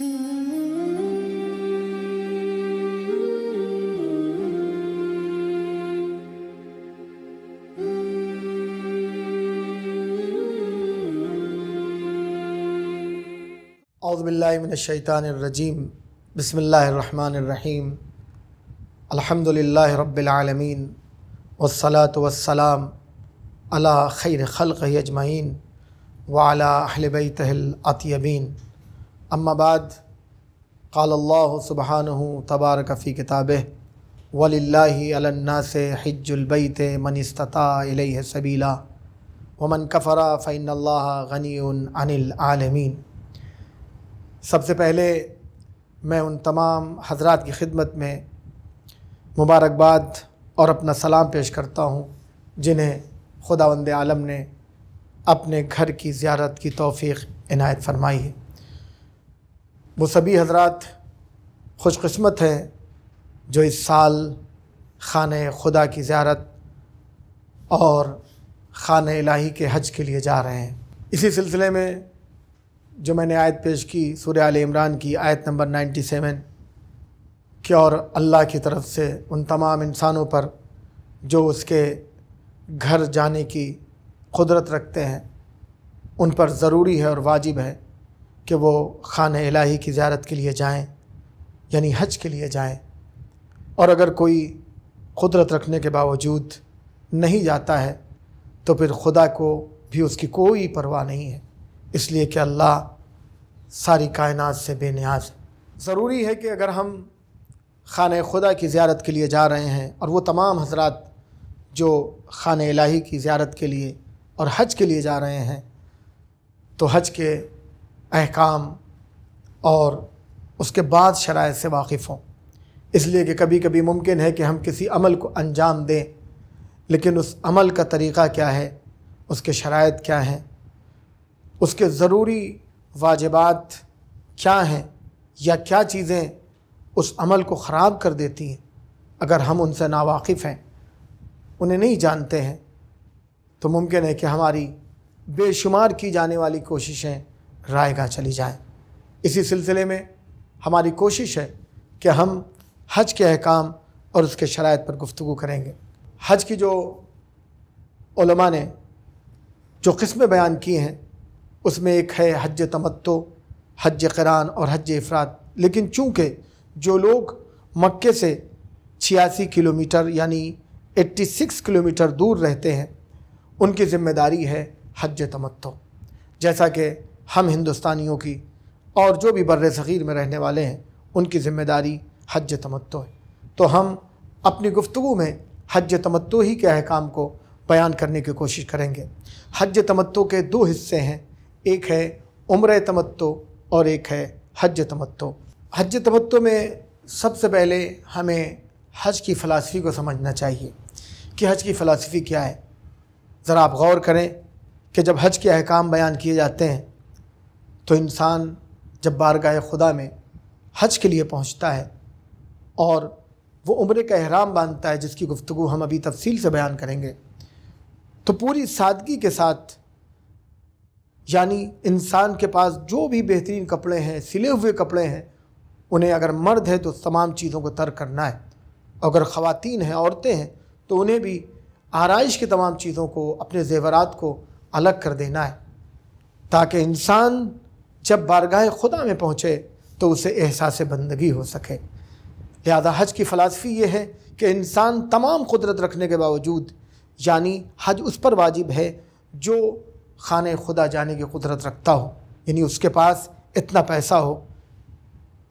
اعوذ باللہ من الشیطان الرجیم، بسم اللہ الرحمن الرحیم، الحمدللہ رب العالمین، والصلاة والسلام علی خیر خلقہ اجمعین وعلی اہل بیتہ الاطیبین، اما بعد، قال اللہ سبحانہ تبارک فی کتابہ وَلِلَّهِ عَلَى النَّاسِ حِجُّ الْبَيْتِ مَنِ اسْتَطَاعَ إِلَيْهِ سَبِيلًا وَمَنْ كَفَرَ فَإِنَّ اللَّهَ غَنِيٌّ عَنِ الْعَالَمِينَ۔ سب سے پہلے میں ان تمام حضرات کی خدمت میں مبارکباد اور اپنا سلام پیش کرتا ہوں جنہیں خداوند عالم نے اپنے گھر کی زیارت کی توفیق عنایت فرمائی ہے۔ وہ سبھی حضرات خوش قسمت ہیں جو اس سال خانہ خدا کی زیارت اور خانہ الہی کے حج کے لیے جا رہے ہیں۔ اسی سلسلے میں جو میں نے آیت پیش کی سورہ آل عمران کی آیت نمبر 97 کہ اور اللہ کی طرف سے ان تمام انسانوں پر جو اس کے گھر جانے کی قدرت رکھتے ہیں ان پر ضروری ہے اور واجب ہے کہ وہ خانہ الہی کی زیارت کے لیے جائیں، یعنی حج کے لیے جائیں، اور اگر کوئی قدرت رکھنے کے باوجود نہیں جاتا ہے تو پھر خدا کو بھی اس کی کوئی پرواہ نہیں ہے، اس لیے کہ اللہ ساری کائنات سے بے نیاز ہے۔ ضروری ہے کہ اگر ہم خانہ خدا کی زیارت کے لیے جا رہے ہیں، اور وہ تمام حضرات جو خانہ الہی کی زیارت کے لیے اور حج کے لیے جا رہے ہیں، تو حج کے احکام اور اس کے بعد شرائط سے واقف ہوں، اس لیے کہ کبھی کبھی ممکن ہے کہ ہم کسی عمل کو انجام دیں لیکن اس عمل کا طریقہ کیا ہے، اس کے شرائط کیا ہیں، اس کے ضروری واجبات کیا ہیں، یا کیا چیزیں اس عمل کو خراب کر دیتی ہیں، اگر ہم ان سے ناواقف ہیں، انہیں نہیں جانتے ہیں، تو ممکن ہے کہ ہماری بے شمار کی جانے والی کوششیں رائے گاہ چلی جائیں۔ اسی سلسلے میں ہماری کوشش ہے کہ ہم حج کے احکام اور اس کے شرائط پر گفتگو کریں گے۔ حج کی جو علماء نے جو قسمیں بیان کی ہیں اس میں ایک ہے حج تمتع، حج قران اور حج افراد، لیکن چونکہ جو لوگ مکے سے 86 کلومیٹر یعنی 86 کلومیٹر دور رہتے ہیں ان کی ذمہ داری ہے حج تمتع، جیسا کہ ہم ہندوستانیوں کی اور جو بھی بر صغیر میں رہنے والے ہیں ان کی ذمہ داری حج تمتع ہے۔ تو ہم اپنی گفتگو میں حج تمتع ہی کے احکام کو بیان کرنے کی کوشش کریں گے۔ حج تمتع کے دو حصے ہیں، ایک ہے عمرہ تمتع اور ایک ہے حج تمتع۔ حج تمتع میں سب سے پہلے ہمیں حج کی فلسفی کو سمجھنا چاہیے کہ حج کی فلسفی کیا ہے۔ ذرا آپ غور کریں کہ جب حج کے احکام بیان کیے جاتے ہیں تو انسان جب بارگاہ خدا میں حج کے لیے پہنچتا ہے اور وہ عمرے کا احرام باندھتا ہے، جس کی گفتگو ہم ابھی تفصیل سے بیان کریں گے، تو پوری سادگی کے ساتھ، یعنی انسان کے پاس جو بھی بہترین کپڑے ہیں، سلے ہوئے کپڑے ہیں، انہیں اگر مرد ہے تو تمام چیزوں کو ترک کرنا ہے، اگر خواتین ہیں، عورتیں ہیں، تو انہیں بھی آرائش کی تمام چیزوں کو، اپنے زیورات کو الگ کر دینا ہے، تاکہ انسان جب بارگاہ خدا میں پہنچے تو اسے احساس بندگی ہو سکے۔ لہذا حج کی فلسفی یہ ہے کہ انسان تمام قدرت رکھنے کے باوجود، یعنی حج اس پر واجب ہے جو خانہ خدا جانے کی قدرت رکھتا ہو، یعنی اس کے پاس اتنا پیسہ ہو،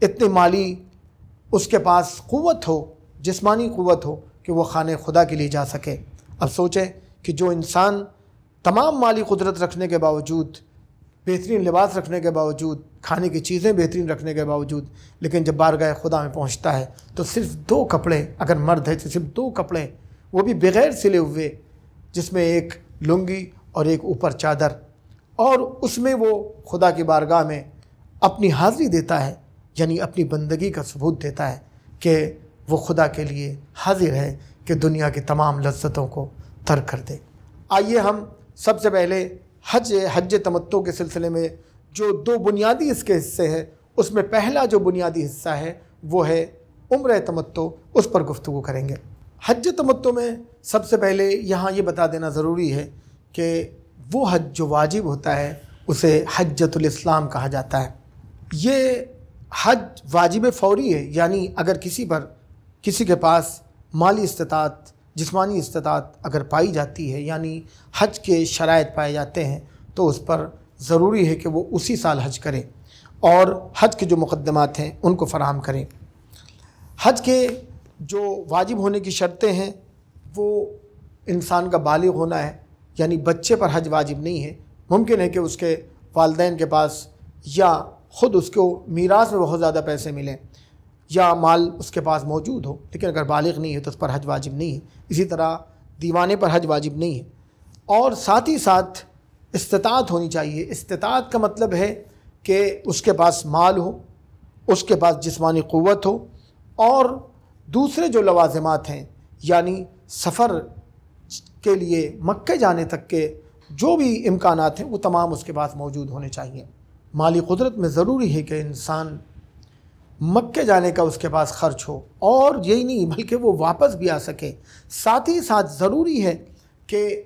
اتنی مالی اس کے پاس قوت ہو، جسمانی قوت ہو کہ وہ خانہ خدا کے لیے جا سکے۔ اب سوچیں کہ جو انسان تمام مالی قدرت رکھنے کے باوجود، بہترین لباس رکھنے کے باوجود، کھانے کی چیزیں بہترین رکھنے کے باوجود، لیکن جب بارگاہ خدا میں پہنچتا ہے تو صرف 2 کپڑے، اگر مرد ہے تو صرف 2 کپڑے، وہ بھی بغیر سلے ہوئے، جس میں ایک لنگی اور ایک اوپر چادر، اور اس میں وہ خدا کی بارگاہ میں اپنی حاضری دیتا ہے، یعنی اپنی بندگی کا ثبوت دیتا ہے کہ وہ خدا کے لیے حاضر ہے کہ دنیا کی تمام لذتوں کو ترک کر دے۔ آئیے ہم سب سے پہلے حج تمتع کے سلسلے میں جو 2 بنیادی اس کے حصے ہیں اس میں پہلا جو بنیادی حصہ ہے وہ ہے عمرہ تمتع، اس پر گفتگو کریں گے۔ حج تمتع میں سب سے پہلے یہاں یہ بتا دینا ضروری ہے کہ وہ حج جو واجب ہوتا ہے اسے حجۃ الاسلام کہا جاتا ہے۔ یہ حج واجب فوری ہے، یعنی اگر کسی کے پاس مالی استطاعت، جسمانی استطاعت اگر پائی جاتی ہے، یعنی حج کے شرائط پائے جاتے ہیں، تو اس پر ضروری ہے کہ وہ اسی سال حج کرے اور حج کے جو مقدمات ہیں ان کو فراہم کریں۔ حج کے جو واجب ہونے کی شرطیں ہیں وہ انسان کا بالغ ہونا ہے، یعنی بچے پر حج واجب نہیں ہے۔ ممکن ہے کہ اس کے والدین کے پاس یا خود اس کو میراث میں بہت زیادہ پیسے ملیں یا مال اس کے پاس موجود ہو، لیکن اگر بالغ نہیں ہے تو اس پر حج واجب نہیں ہے۔ اسی طرح دیوانے پر حج واجب نہیں ہے، اور ساتھ ہی ساتھ استطاعت ہونی چاہیے۔ استطاعت کا مطلب ہے کہ اس کے پاس مال ہو، اس کے پاس جسمانی قوت ہو، اور دوسرے جو لوازمات ہیں یعنی سفر کے لیے مکہ جانے تک کے جو بھی امکانات ہیں وہ تمام اس کے پاس موجود ہونے چاہیے۔ مالی قدرت میں ضروری ہے کہ انسان مکہ جانے کا اس کے پاس خرچ ہو، اور یہی نہیں بلکہ وہ واپس بھی آ سکے۔ ساتھ ہی ساتھ ضروری ہے کہ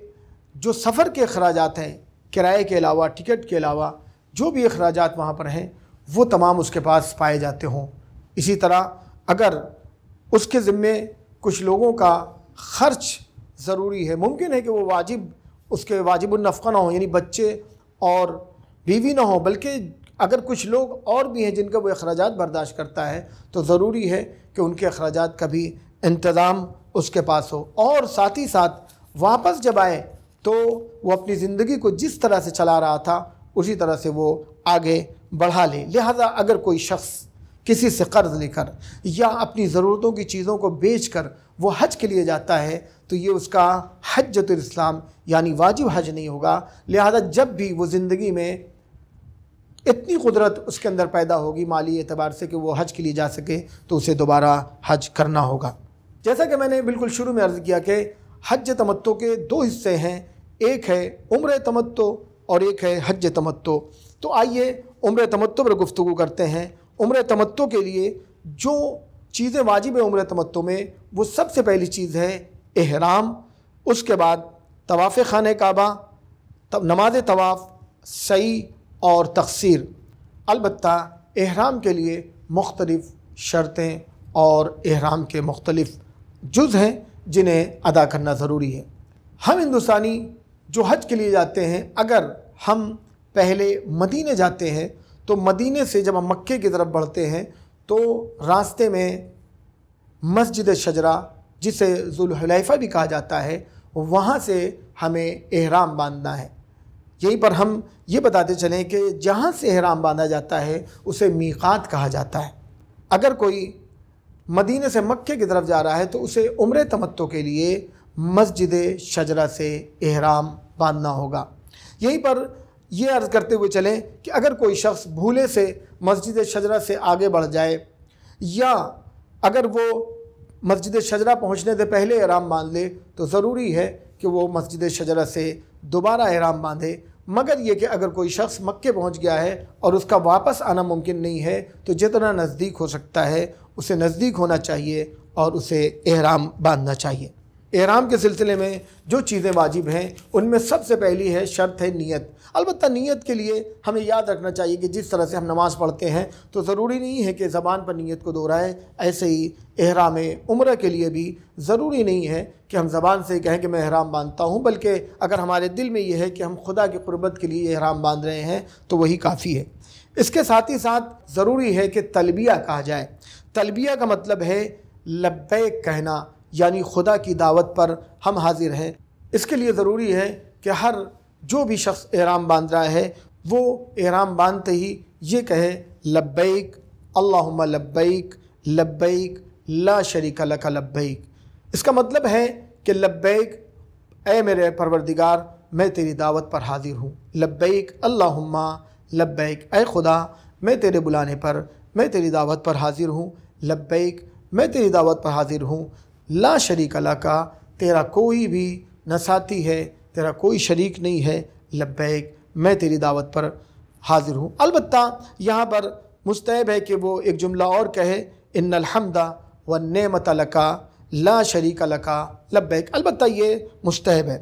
جو سفر کے اخراجات ہیں، کرائے کے علاوہ، ٹکٹ کے علاوہ جو بھی اخراجات وہاں پر ہیں وہ تمام اس کے پاس پائے جاتے ہوں۔ اسی طرح اگر اس کے ذمے کچھ لوگوں کا خرچ ضروری ہے، ممکن ہے کہ وہ اس کے واجب النفقہ نہ ہوں، یعنی بچے اور بیوی نہ ہوں، بلکہ اگر کچھ لوگ اور بھی ہیں جن کا وہ اخراجات برداشت کرتا ہے، تو ضروری ہے کہ ان کے اخراجات کا بھی انتظام اس کے پاس ہو، اور ساتھ ہی ساتھ واپس جب آئے تو وہ اپنی زندگی کو جس طرح سے چلا رہا تھا اسی طرح سے وہ آگے بڑھا لے۔ لہذا اگر کوئی شخص کسی سے قرض لے کر یا اپنی ضرورتوں کی چیزوں کو بیچ کر وہ حج کے لیے جاتا ہے تو یہ اس کا حجۃ الاسلام یعنی واجب حج نہیں ہوگا۔ لہذا جب بھی وہ زندگی میں اتنی قدرت اس کے اندر پیدا ہوگی مالی اعتبار سے کہ وہ حج کے لیے جا سکے تو اسے دوبارہ حج کرنا ہوگا۔ جیسا کہ میں نے بالکل شروع میں عرض کیا کہ حج تمتع کے دو حصے ہیں، ایک ہے عمرہ تمتع اور ایک ہے حج تمتع۔ تو آئیے عمرہ تمتع پر گفتگو کرتے ہیں۔ عمرہ تمتع کے لیے جو چیزیں واجب ہیں عمرہ تمتع میں، وہ سب سے پہلی چیز ہے احرام، اس کے بعد طواف خانہ کعبہ، نماز طواف، سعی اور تقصیر۔ البتہ احرام کے لیے مختلف شرطیں اور احرام کے مختلف جز ہیں جنہیں ادا کرنا ضروری ہے۔ ہم ہندوستانی جو حج کے لیے جاتے ہیں، اگر ہم پہلے مدینے جاتے ہیں تو مدینے سے جب ہم مکے کی طرف بڑھتے ہیں تو راستے میں مسجد شجرہ، جسے ذوالحلیفہ بھی کہا جاتا ہے، وہاں سے ہمیں احرام باندھنا ہے۔ یہیں پر ہم یہ بتاتے چلیں کہ جہاں سے احرام باندھا جاتا ہے اسے میقات کہا جاتا ہے۔ اگر کوئی مدینے سے مکے کی طرف جا رہا ہے تو اسے عمرہ تمتع کے لیے مسجد شجرہ سے احرام باندھنا ہوگا۔ یہیں پر یہ عرض کرتے ہوئے چلیں کہ اگر کوئی شخص بھولے سے مسجد شجرہ سے آگے بڑھ جائے یا اگر وہ مسجد شجرہ پہنچنے سے پہلے احرام باندھ لے تو ضروری ہے کہ وہ مسجد شجرہ سے دوبارہ احرام باندھے۔ مگر یہ کہ اگر کوئی شخص مکے پہنچ گیا ہے اور اس کا واپس آنا ممکن نہیں ہے تو جتنا نزدیک ہو سکتا ہے اسے نزدیک ہونا چاہیے اور اسے احرام باندھنا چاہیے۔ احرام کے سلسلے میں جو چیزیں واجب ہیں ان میں سب سے پہلی شرط ہے نیت۔ البتہ نیت کے لیے ہمیں یاد رکھنا چاہیے کہ جس طرح سے ہم نماز پڑھتے ہیں تو ضروری نہیں ہے کہ زبان پر نیت کو دہرائیں، ایسے ہی احرام عمرہ کے لیے بھی ضروری نہیں ہے کہ ہم زبان سے کہیں کہ میں احرام باندھتا ہوں، بلکہ اگر ہمارے دل میں یہ ہے کہ ہم خدا کی قربت کے لیے احرام باندھ رہے ہیں تو وہی کافی ہے۔ اس کے ساتھ ہی ساتھ ضروری ہے کہ تلبیہ کہا جائے۔ تلبیہ کا مطلب ہے لبیک کہنا، یعنی خدا کی دعوت پر ہم حاضر ہیں۔ اس کے لیے ضروری ہے کہ ہر جو بھی شخص احرام باندھ رہا ہے وہ احرام باندھتے ہی یہ کہے لبیک اللہم لبیک لبیک لا شریک لک لبیک۔ اس کا مطلب ہے کہ لبیک اے میرے پروردگار میں تیری دعوت پر حاضر ہوں، لبیک اللہم لبیک اے خدا میں تیرے بلانے پر، میں تیری دعوت پر حاضر ہوں، لبیک میں تیری دعوت پر حاضر ہوں، لا شریک لک تیرا کوئی بھی نہ ساتھی ہے، تیرا کوئی شریک نہیں ہے، لبیک میں تیری دعوت پر حاضر ہوں۔ البتہ یہاں پر مستحب ہے کہ وہ ایک جملہ اور کہے ان الحمد والنعمت لکا لا شریک لکا لبیک، البتہ یہ مستحب ہے۔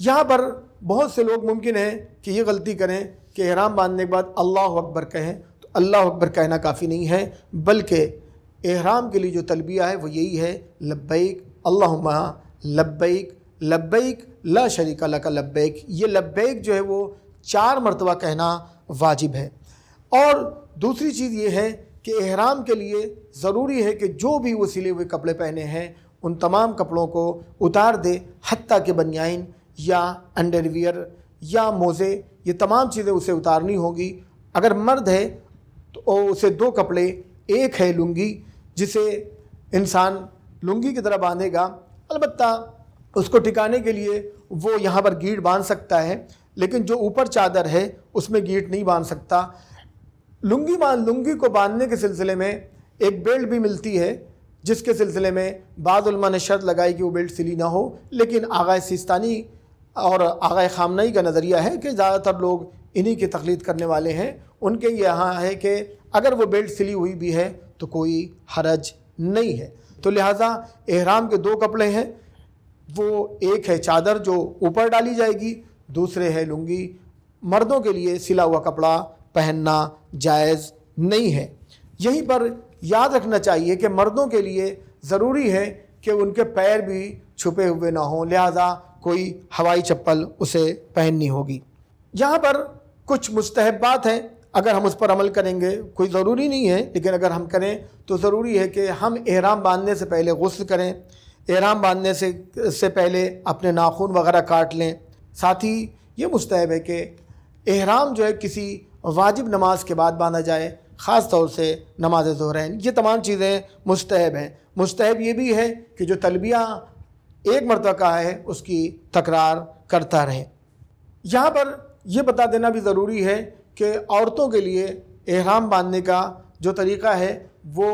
یہاں پر بہت سے لوگ ممکن ہے کہ یہ غلطی کریں کہ احرام باندھنے کے بعد اللہ اکبر کہیں، تو اللہ اکبر کہنا کافی نہیں ہے، بلکہ احرام کے لیے جو تلبیہ ہے وہ یہی ہے لبیک اللہم لبیک لبیک لا شریک لک لبیک۔ یہ لبیک جو ہے وہ 4 مرتبہ کہنا واجب ہے۔ اور دوسری چیز یہ ہے کہ احرام کے لیے ضروری ہے کہ جو بھی وہ سلے ہوئے کپڑے پہنے ہیں ان تمام کپڑوں کو اتار دے، حتیٰ کہ بنیان یا انڈر ویئر یا موزے، یہ تمام چیزیں اسے اتارنی ہوگی۔ اگر مرد ہے تو اسے 2 کپڑے، ایک ہے لنگی جسے انسان لنگی کی طرح باندھے گا، البتہ اس کو ٹکانے کے لیے وہ یہاں پر گیٹ باندھ سکتا ہے، لیکن جو اوپر چادر ہے اس میں گیٹ نہیں باندھ سکتا۔ لنگی کو باندھنے کے سلسلے میں ایک بیلٹ بھی ملتی ہے، جس کے سلسلے میں بعض علماء نے شرط لگائی کہ وہ بیلٹ سلی نہ ہو، لیکن آغا سیستانی اور آغا خامنئی کا نظریہ ہے کہ زیادہ تر لوگ انہی کی تقلید کرنے والے ہیں، ان کے یہاں ہے کہ اگر وہ بیلٹ سلی ہوئی بھی ہے تو کوئی حرج نہیں ہے۔ تو لہٰذا احرام کے 2 کپڑے ہیں، وہ ایک ہے چادر جو اوپر ڈالی جائے گی، دوسرے ہے لنگی۔ مردوں کے لیے سلا ہوا کپڑا پہننا جائز نہیں ہے۔ یہیں پر یاد رکھنا چاہیے کہ مردوں کے لیے ضروری ہے کہ ان کے پیر بھی چھپے ہوئے نہ ہوں، لہذا کوئی ہوائی چپل اسے پہننی ہوگی۔ یہاں پر کچھ مستحبات ہیں، اگر ہم اس پر عمل کریں گے، کوئی ضروری نہیں ہے لیکن اگر ہم کریں تو ضروری ہے کہ ہم احرام باندھنے سے پہلے غسل کریں، احرام باندھنے سے پہلے اپنے ناخن وغیرہ کاٹ لیں۔ ساتھ ہی یہ مستحب ہے کہ احرام جو ہے کسی واجب نماز کے بعد باندھا جائے، خاص طور سے نماز ظہرین۔ یہ تمام چیزیں مستحب ہیں۔ مستحب یہ بھی ہے کہ جو تلبیہ ایک مرتبہ کہا ہے اس کی تکرار کرتا رہے۔ یہاں پر یہ بتا دینا بھی ضروری ہے کہ عورتوں کے لیے احرام باندھنے کا جو طریقہ ہے وہ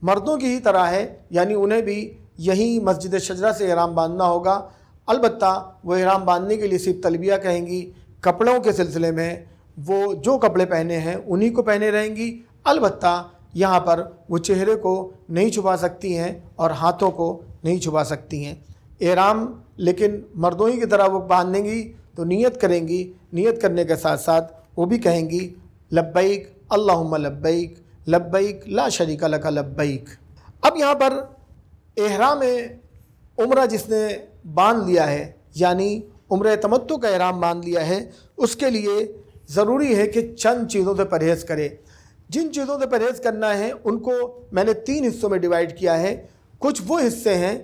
مردوں کی ہی طرح ہے، یعنی انہیں بھی یہی مسجد شجرہ سے احرام باندھنا ہوگا، البتہ وہ احرام باندھنے کے لیے صرف تلبیہ کہیں گی۔ کپڑوں کے سلسلے میں وہ جو کپڑے پہنے ہیں انہی کو پہنے رہیں گی، البتہ یہاں پر وہ چہرے کو نہیں چھپا سکتی ہیں اور ہاتھوں کو نہیں چھپا سکتی ہیں۔ احرام لیکن مردوں ہی کی طرح وہ باندھیں گی تو نیت کریں گی، نیت کرنے کے ساتھ ساتھ وہ بھی کہیں گی لبیک اللہم لبیک لبیک لا شریک لک لبیک۔ اب یہاں پر احرام عمرہ جس نے باندھ لیا ہے، یعنی عمرہ تمتع کا احرام باندھ لیا ہے، اس کے لیے ضروری ہے کہ چند چیزوں سے پرہیز کرے۔ جن چیزوں سے پرہیز کرنا ہے ان کو میں نے 3 حصوں میں ڈیوائیڈ کیا ہے۔ کچھ وہ حصے ہیں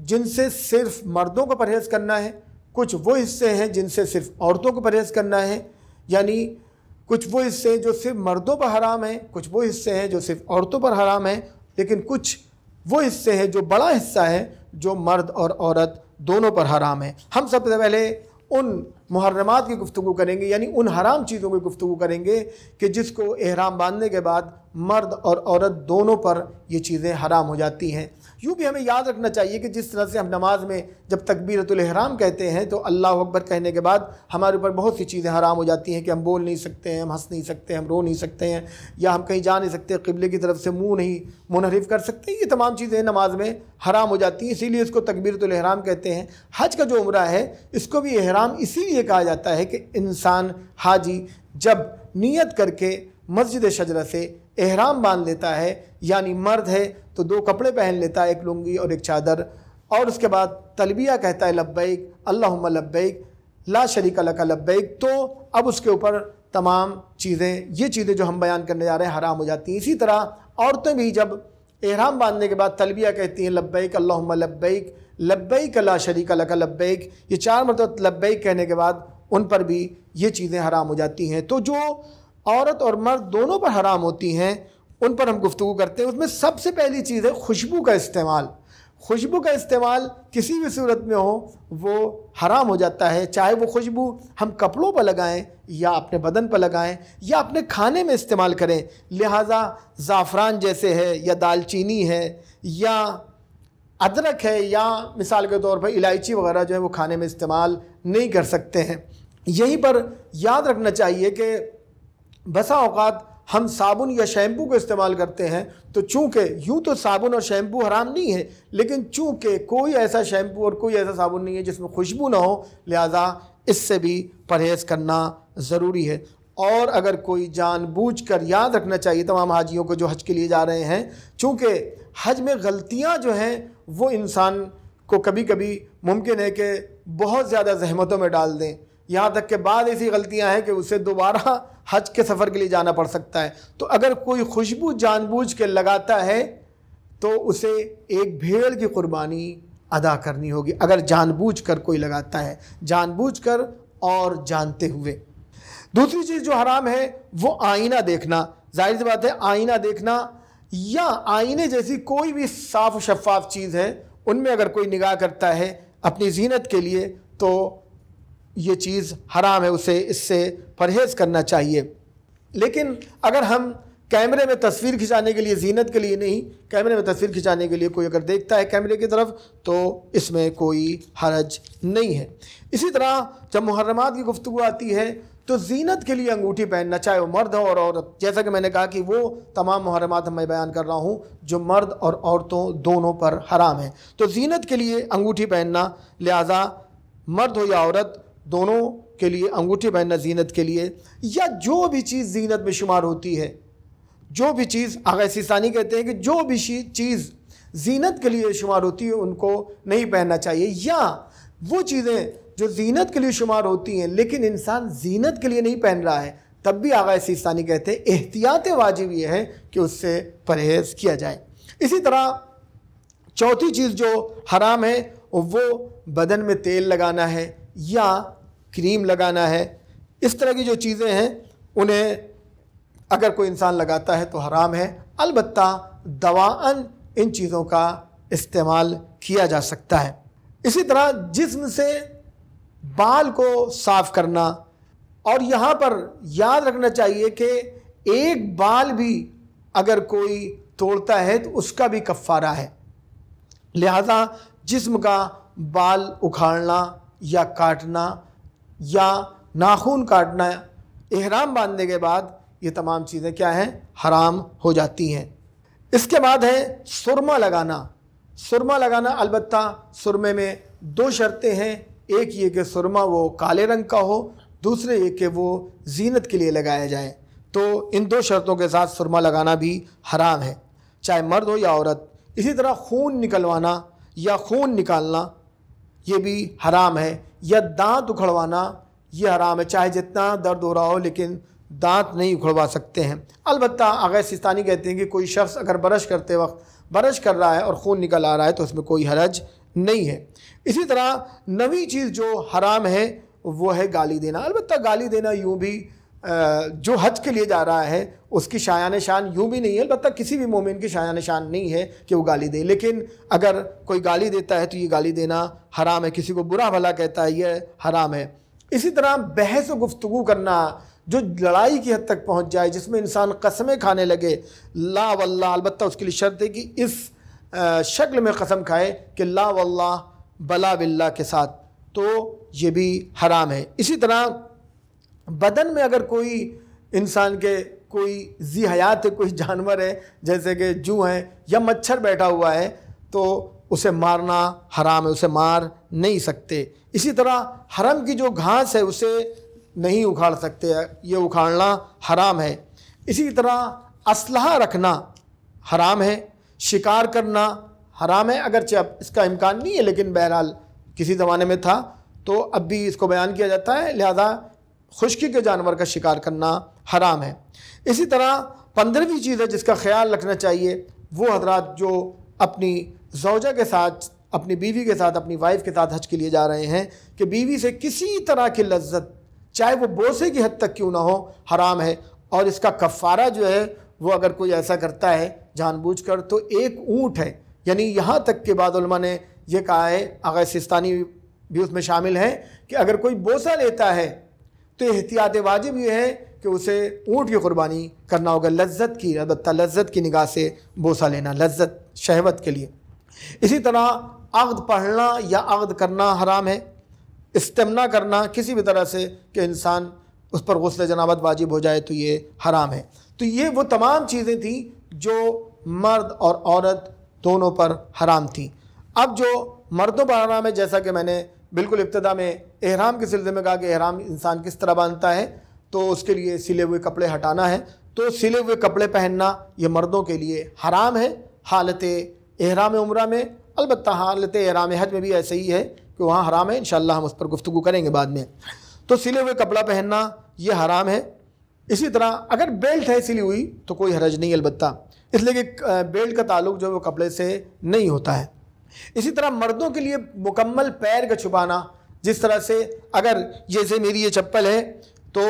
جن سے صرف مردوں کو پرہیز کرنا ہے، کچھ وہ حصے ہیں جن سے صرف عورتوں کو پرہیز کرنا ہے، یعنی کچھ وہ حصے جو صرف مردوں پر حرام ہیں، کچھ وہ حصے ہیں جو صرف عورتوں پر حرام ہیں، لیکن کچھ وہ حصے ہیں جو بڑا حصہ ہے جو مرد اور عورت دونوں پر حرام ہے۔ ہم سب سے پہلے ان محرمات کی گفتگو کریں گے، یعنی ان حرام چیزوں کی گفتگو کریں گے کہ جس کو احرام باندھنے کے بعد مرد اور عورت دونوں پر یہ چیزیں حرام ہو جاتی ہیں۔ یوں بھی ہمیں یاد رکھنا چاہیے کہ جس طرح سے ہم نماز میں جب تکبیرۃ الاحرام کہتے ہیں تو اللہ اکبر کہنے کے بعد ہمارے اوپر بہت سی چیزیں حرام ہو جاتی ہیں کہ ہم بول نہیں سکتے ہیں، ہم ہنس نہیں سکتے، ہم رو نہیں سکتے ہیں، یا ہم کہیں جا نہیں سکتے، قبلے کی طرف سے منہ نہیں منحرف کر سکتے۔ یہ تمام چیزیں نماز میں حرام ہو جاتی ہیں، اسی لیے اس کو تکبیرۃ الاحرام کہتے ہیں۔ حج کا جو عمرہ ہے اس کو بھی احرام اسی لیے کہا جاتا ہے کہ انسان حاجی جب نیت کر کے مسجد شجرہ سے احرام باندھ لیتا ہے، یعنی مرد ہے تو 2 کپڑے پہن لیتا ہے، ایک لنگی اور ایک چادر، اور اس کے بعد تلبیہ کہتا ہے لبیک اللہم لبیک لا شریک لک لبیک، تو اب اس کے اوپر تمام چیزیں، یہ چیزیں جو ہم بیان کرنے جا رہے ہیں حرام ہو جاتی ہیں۔ اسی طرح عورتیں بھی جب احرام باندھنے کے بعد تلبیہ کہتی ہیں لبیک اللہم لبیک لبیک لا شریک لک لبیک، یہ 4 مرتبہ لبیک کہنے کے بعد ان پر بھی یہ چیزیں حرام ہو جاتی ہیں۔ تو جو عورت اور مرد دونوں پر حرام ہوتی ہیں ان پر ہم گفتگو کرتے ہیں۔ اس میں سب سے پہلی چیز ہے خوشبو کا استعمال۔ خوشبو کا استعمال کسی بھی صورت میں ہو وہ حرام ہو جاتا ہے، چاہے وہ خوشبو ہم کپڑوں پر لگائیں یا اپنے بدن پر لگائیں یا اپنے کھانے میں استعمال کریں۔ لہٰذا زعفران جیسے ہے یا دال چینی ہے یا ادرک ہے یا مثال کے طور پر الائچی وغیرہ جو ہے وہ کھانے میں استعمال نہیں کر سکتے ہیں۔ یہیں پر یاد رکھنا چاہیے کہ بسا اوقات ہم صابن یا شیمپو کو استعمال کرتے ہیں تو چونکہ یوں تو صابن اور شیمپو حرام نہیں ہے، لیکن چونکہ کوئی ایسا شیمپو اور کوئی ایسا صابن نہیں ہے جس میں خوشبو نہ ہو، لہذا اس سے بھی پرہیز کرنا ضروری ہے۔ اور اگر کوئی جان بوجھ کر، یاد رکھنا چاہیے تمام حاجیوں کو جو حج کے لیے جا رہے ہیں، چونکہ حج میں غلطیاں جو ہیں وہ انسان کو کبھی کبھی ممکن ہے کہ بہت زیادہ زحمتوں میں ڈال دیں، یہاں تک کہ بعض ایسی غلطیاں ہیں کہ اسے دوبارہ حج کے سفر کے لیے جانا پڑ سکتا ہے۔ تو اگر کوئی خوشبو جان بوجھ کے لگاتا ہے تو اسے ایک بھیڑ کی قربانی ادا کرنی ہوگی، اگر جان بوجھ کر کوئی لگاتا ہے، جان بوجھ کر اور جانتے ہوئے۔ دوسری چیز جو حرام ہے وہ آئینہ دیکھنا۔ ظاہر سی بات ہے آئینہ دیکھنا یا آئینے جیسی کوئی بھی صاف و شفاف چیز ہے ان میں اگر کوئی نگاہ کرتا ہے اپنی زینت کے لیے تو یہ چیز حرام ہے، اسے اس سے پرہیز کرنا چاہیے۔ لیکن اگر ہم کیمرے میں تصویر کھنچانے کے لیے، زینت کے لیے نہیں، کیمرے میں تصویر کھنچانے کے لیے کوئی اگر دیکھتا ہے کیمرے کی طرف تو اس میں کوئی حرج نہیں ہے۔ اسی طرح جب محرمات کی گفتگو آتی ہے تو زینت کے لیے انگوٹھی پہننا، چاہے وہ مرد ہو اور عورت، جیسا کہ میں نے کہا کہ وہ تمام محرمات میں بیان کر رہا ہوں جو مرد اور عورتوں دونوں پر حرام ہیں، تو زینت کے لیے انگوٹھی پہننا، لہذا مرد ہو یا عورت دونوں کے لیے انگوٹھی پہننا زینت کے لیے، یا جو بھی چیز زینت میں شمار ہوتی ہے، جو بھی چیز آغا سیستانی کہتے ہیں کہ جو بھی چیز زینت کے لیے شمار ہوتی ہے ان کو نہیں پہننا چاہیے، یا وہ چیزیں جو زینت کے لیے شمار ہوتی ہیں لیکن انسان زینت کے لیے نہیں پہن رہا ہے، تب بھی آغا سیستانی کہتے ہیں احتیاط واجب یہ ہے کہ اس سے پرہیز کیا جائے۔ اسی طرح چوتھی چیز جو حرام ہے وہ بدن میں تیل لگانا ہے یا کریم لگانا ہے۔ اس طرح کی جو چیزیں ہیں انہیں اگر کوئی انسان لگاتا ہے تو حرام ہے، البتہ دواعن ان چیزوں کا استعمال کیا جا سکتا ہے۔ اسی طرح جسم سے بال کو صاف کرنا، اور یہاں پر یاد رکھنا چاہیے کہ ایک بال بھی اگر کوئی توڑتا ہے تو اس کا بھی کفارہ ہے، لہذا جسم کا بال اکھاڑنا یا کاٹنا یا ناخن کاٹنا احرام باندھنے کے بعد یہ تمام چیزیں کیا ہیں؟ حرام ہو جاتی ہیں۔ اس کے بعد ہے سرما لگانا۔ سرما لگانا، البتہ سرمے میں دو شرطیں ہیں، ایک یہ کہ سرما وہ کالے رنگ کا ہو، دوسرے یہ کہ وہ زینت کے لیے لگایا جائے، تو ان دو شرطوں کے ساتھ سرما لگانا بھی حرام ہے، چاہے مرد ہو یا عورت۔ اسی طرح خون نکلوانا یا خون نکالنا یہ بھی حرام ہے، یا دانت اکھڑوانا یہ حرام ہے، چاہے جتنا درد ہو رہا ہو لیکن دانت نہیں اکھڑوا سکتے ہیں۔ البتہ آغا سیستانی کہتے ہیں کہ کوئی شخص اگر برش کرتے وقت برش کر رہا ہے اور خون نکل آ رہا ہے تو اس میں کوئی حرج نہیں ہے۔ اسی طرح نویں چیز جو حرام ہے وہ ہے گالی دینا۔ البتہ گالی دینا یوں بھی جو حج کے لیے جا رہا ہے اس کی شایان شان یوں بھی نہیں ہے، البتہ کسی بھی مومن کی شایان شان نہیں ہے کہ وہ گالی دے، لیکن اگر کوئی گالی دیتا ہے تو یہ گالی دینا حرام ہے، کسی کو برا بھلا کہتا ہے یہ حرام ہے۔ اسی طرح بحث و گفتگو کرنا جو لڑائی کی حد تک پہنچ جائے، جس میں انسان قسمیں کھانے لگے، لا واللہ، البتہ اس کے لیے شرط ہے کہ اس شکل میں قسم کھائے کہ لا واللہ بلا باللہ کے ساتھ، تو یہ بھی حرام ہے۔ اسی طرح بدن میں اگر کوئی انسان کے کوئی ذی حیات ہے، کوئی جانور ہے جیسے کہ جو ہے یا مچھر بیٹھا ہوا ہے تو اسے مارنا حرام ہے، اسے مار نہیں سکتے۔ اسی طرح حرم کی جو گھاس ہے اسے نہیں اکھاڑ سکتے، یہ اکھاڑنا حرام ہے۔ اسی طرح اسلحہ رکھنا حرام ہے، شکار کرنا حرام ہے، اگرچہ اب اس کا امکان نہیں ہے لیکن بہرحال کسی زمانے میں تھا تو اب بھی اس کو بیان کیا جاتا ہے، لہذا خشکی کے جانور کا شکار کرنا حرام ہے۔ اسی طرح 15ویں چیز ہے جس کا خیال رکھنا چاہیے وہ حضرات جو اپنی زوجہ کے ساتھ، اپنی بیوی کے ساتھ، اپنی وائف کے ساتھ حج کے لیے جا رہے ہیں کہ بیوی سے کسی طرح کی لذت چاہے وہ بوسے کی حد تک کیوں نہ ہو حرام ہے، اور اس کا کفارہ جو ہے وہ اگر کوئی ایسا کرتا ہے جان بوجھ کر تو ایک اونٹ ہے، یعنی یہاں تک کہ بعض علماء نے یہ کہا ہے، آغا سیستانی بھی اس میں شامل ہیں، کہ اگر کوئی بوسہ لیتا ہے تو احتیاط واجب یہ ہے کہ اسے اونٹ کی قربانی کرنا ہوگا، لذت کی، البتہ لذت کی نگاہ سے بوسہ لینا، لذت شہوت کے لیے۔ اسی طرح عقد پڑھنا یا عقد کرنا حرام ہے، استمنا کرنا کسی بھی طرح سے کہ انسان اس پر غسل جنابت واجب ہو جائے تو یہ حرام ہے۔ تو یہ وہ تمام چیزیں تھیں جو مرد اور عورت دونوں پر حرام تھیں۔ اب جو مردوں پر حرام ہے، جیسا کہ میں نے بالکل ابتدا میں احرام کے سلسلے میں کہا کہ احرام انسان کس طرح باندھتا ہے، تو اس کے لیے سلے ہوئے کپڑے ہٹانا ہے۔ تو سلے ہوئے کپڑے پہننا یہ مردوں کے لیے حرام ہے حالت احرام عمرہ میں، البتہ حالت احرام حج میں بھی ایسے ہی ہے کہ وہاں حرام ہے، انشاءاللہ ہم اس پر گفتگو کریں گے بعد میں۔ تو سلے ہوئے کپڑا پہننا یہ حرام ہے۔ اسی طرح اگر بیلٹ ہے سلی ہوئی تو کوئی حرج نہیں البتہ، اس لیے کہ بیلٹ کا تعلق جو وہ کپڑے سے نہیں ہوتا ہے۔ اسی طرح مردوں کے لیے مکمل پیر کا چھپانا، جس طرح سے اگر جیسے میری یہ چپل ہے تو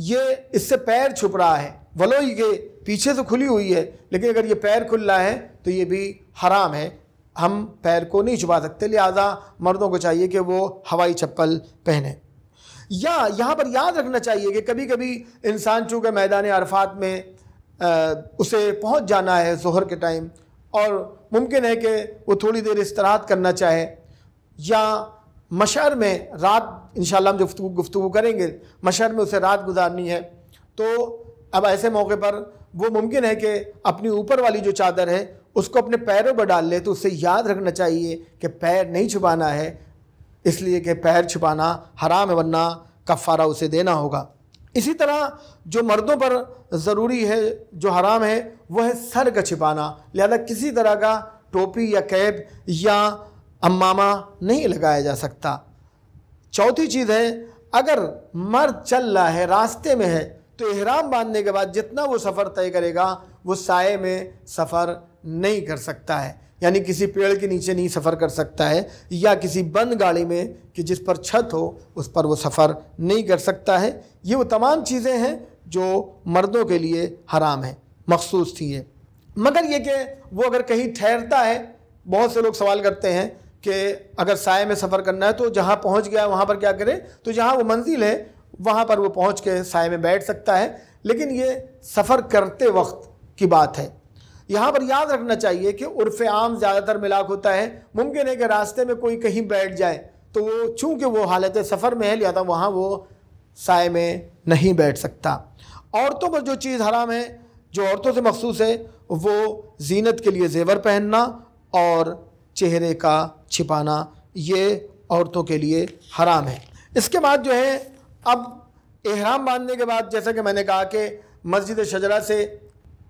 یہ اس سے پیر چھپ رہا ہے، ولو یہ پیچھے سے کھلی ہوئی ہے لیکن اگر یہ پیر کھل رہا ہے تو یہ بھی حرام ہے، ہم پیر کو نہیں چھپا سکتے، لہذا مردوں کو چاہیے کہ وہ ہوائی چپل پہنیں۔ یا یہاں پر یاد رکھنا چاہیے کہ کبھی کبھی انسان چونکہ میدان عرفات میں اسے پہنچ جانا ہے ظہر کے ٹائم، اور ممکن ہے کہ وہ تھوڑی دیر استراحت کرنا چاہے، یا مشعر میں رات، انشاءاللہ ہم جو گفتگو کریں گے مشعر میں اسے رات گزارنی ہے، تو اب ایسے موقع پر وہ ممکن ہے کہ اپنی اوپر والی جو چادر ہے اس کو اپنے پیروں پر ڈال لے، تو اسے یاد رکھنا چاہیے کہ پیر نہیں چھپانا ہے، اس لیے کہ پیر چھپانا حرام ہے، ورنہ کفارہ اسے دینا ہوگا۔ اسی طرح جو مردوں پر ضروری ہے جو حرام ہے وہ ہے سر کا چھپانا، لہذا کسی طرح کا ٹوپی یا کیپ یا عمامہ نہیں لگایا جا سکتا۔ چوتھی چیز ہے، اگر مرد چل رہا ہے، راستے میں ہے، تو احرام باندھنے کے بعد جتنا وہ سفر طے کرے گا وہ سائے میں سفر نہیں کر سکتا ہے، یعنی کسی پیڑ کے نیچے نہیں سفر کر سکتا ہے، یا کسی بند گاڑی میں کہ جس پر چھت ہو اس پر وہ سفر نہیں کر سکتا ہے۔ یہ وہ تمام چیزیں ہیں جو مردوں کے لیے حرام ہیں، مخصوص تھی ہے۔ مگر یہ کہ وہ اگر کہیں ٹھہرتا ہے، بہت سے لوگ سوال کرتے ہیں کہ اگر سائے میں سفر کرنا ہے تو جہاں پہنچ گیا وہاں پر کیا کرے، تو جہاں وہ منزل ہے وہاں پر وہ پہنچ کے سائے میں بیٹھ سکتا ہے، لیکن یہ سفر کرتے وقت کی بات ہے۔ یہاں پر یاد رکھنا چاہیے کہ عرف عام زیادہ تر ملاک ہوتا ہے، ممکن ہے کہ راستے میں کوئی کہیں بیٹھ جائے تو وہ چونکہ وہ حالت سفر میں ہے لہذا وہاں وہ سائے میں نہیں بیٹھ سکتا۔ عورتوں پر جو چیز حرام ہے، جو عورتوں سے مخصوص ہے، وہ زینت کے لیے زیور پہننا اور چہرے کا چھپانا، یہ عورتوں کے لیے حرام ہے۔ اس کے بعد جو ہے، اب احرام باندھنے کے بعد جیسا کہ میں نے کہا کہ مسجد شجرہ سے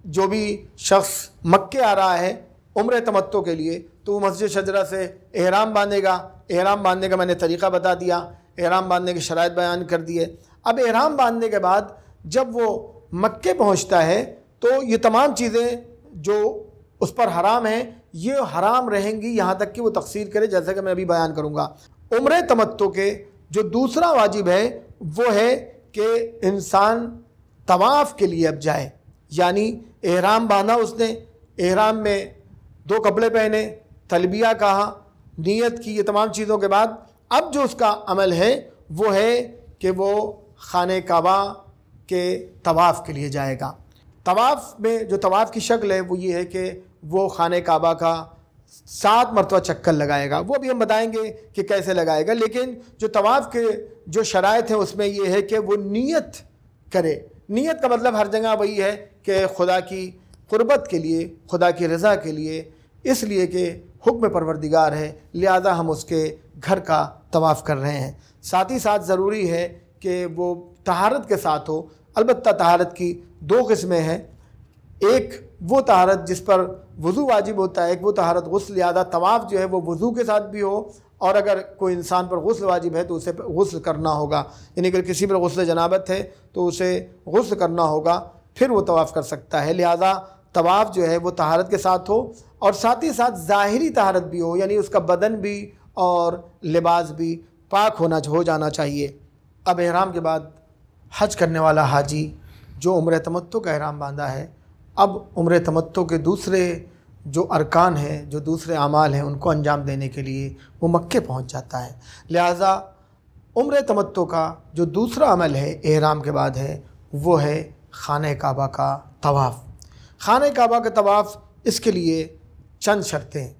جو بھی شخص مکے آ رہا ہے عمرہ تمتع کے لیے تو وہ مسجد شجرہ سے احرام باندھے گا۔ احرام باندھنے کا میں نے طریقہ بتا دیا، احرام باندھنے کے شرائط بیان کر دیے۔ اب احرام باندھنے کے بعد جب وہ مکے پہنچتا ہے تو یہ تمام چیزیں جو اس پر حرام ہیں یہ حرام رہیں گی یہاں تک کہ وہ تقصیر کرے، جیسا کہ میں ابھی بیان کروں گا۔ عمرہ تمتع کے جو دوسرا واجب ہے وہ ہے کہ انسان طواف کے لیے اب جائے، یعنی احرام باندھا اس نے، احرام میں 2 کپڑے پہنے، تلبیہ کہا، نیت کی، یہ تمام چیزوں کے بعد اب جو اس کا عمل ہے وہ ہے کہ وہ خانہ کعبہ کے طواف کے لیے جائے گا۔ طواف میں جو طواف کی شکل ہے وہ یہ ہے کہ وہ خانہ کعبہ کا 7 مرتبہ چکر لگائے گا، وہ بھی ہم بتائیں گے کہ کیسے لگائے گا، لیکن جو طواف کے جو شرائط ہیں اس میں یہ ہے کہ وہ نیت کرے۔ نیت کا مطلب ہر جگہ وہی ہے کہ خدا کی قربت کے لیے، خدا کی رضا کے لیے، اس لیے کہ حکم پروردگار ہے لہذا ہم اس کے گھر کا طواف کر رہے ہیں۔ ساتھ ہی ساتھ ضروری ہے کہ وہ طہارت کے ساتھ ہو، البتہ طہارت کی 2 قسمیں ہیں، ایک وہ طہارت جس پر وضو واجب ہوتا ہے، ایک وہ طہارت غسل، لہذا طواف جو ہے وہ وضو کے ساتھ بھی ہو، اور اگر کوئی انسان پر غسل واجب ہے تو اسے غسل کرنا ہوگا، یعنی اگر کسی پر غسل جنابت ہے تو اسے غسل کرنا ہوگا پھر وہ طواف کر سکتا ہے، لہذا طواف جو ہے وہ طہارت کے ساتھ ہو، اور ساتھ ہی ساتھ ظاہری طہارت بھی ہو، یعنی اس کا بدن بھی اور لباس بھی پاک ہو جانا چاہیے۔ اب احرام کے بعد حج کرنے والا حاجی جو عمرہ تمتع کا احرام باندھا ہے، اب عمرہ تمتع کے دوسرے جو ارکان ہیں، جو دوسرے اعمال ہیں، ان کو انجام دینے کے لیے وہ مکے پہنچ جاتا ہے، لہٰذا عمرہ تمتع کا جو دوسرا عمل ہے احرام کے بعد ہے وہ ہے خانہ کعبہ کا طواف۔ خانہ کعبہ کا طواف، اس کے لیے چند شرطیں ہیں۔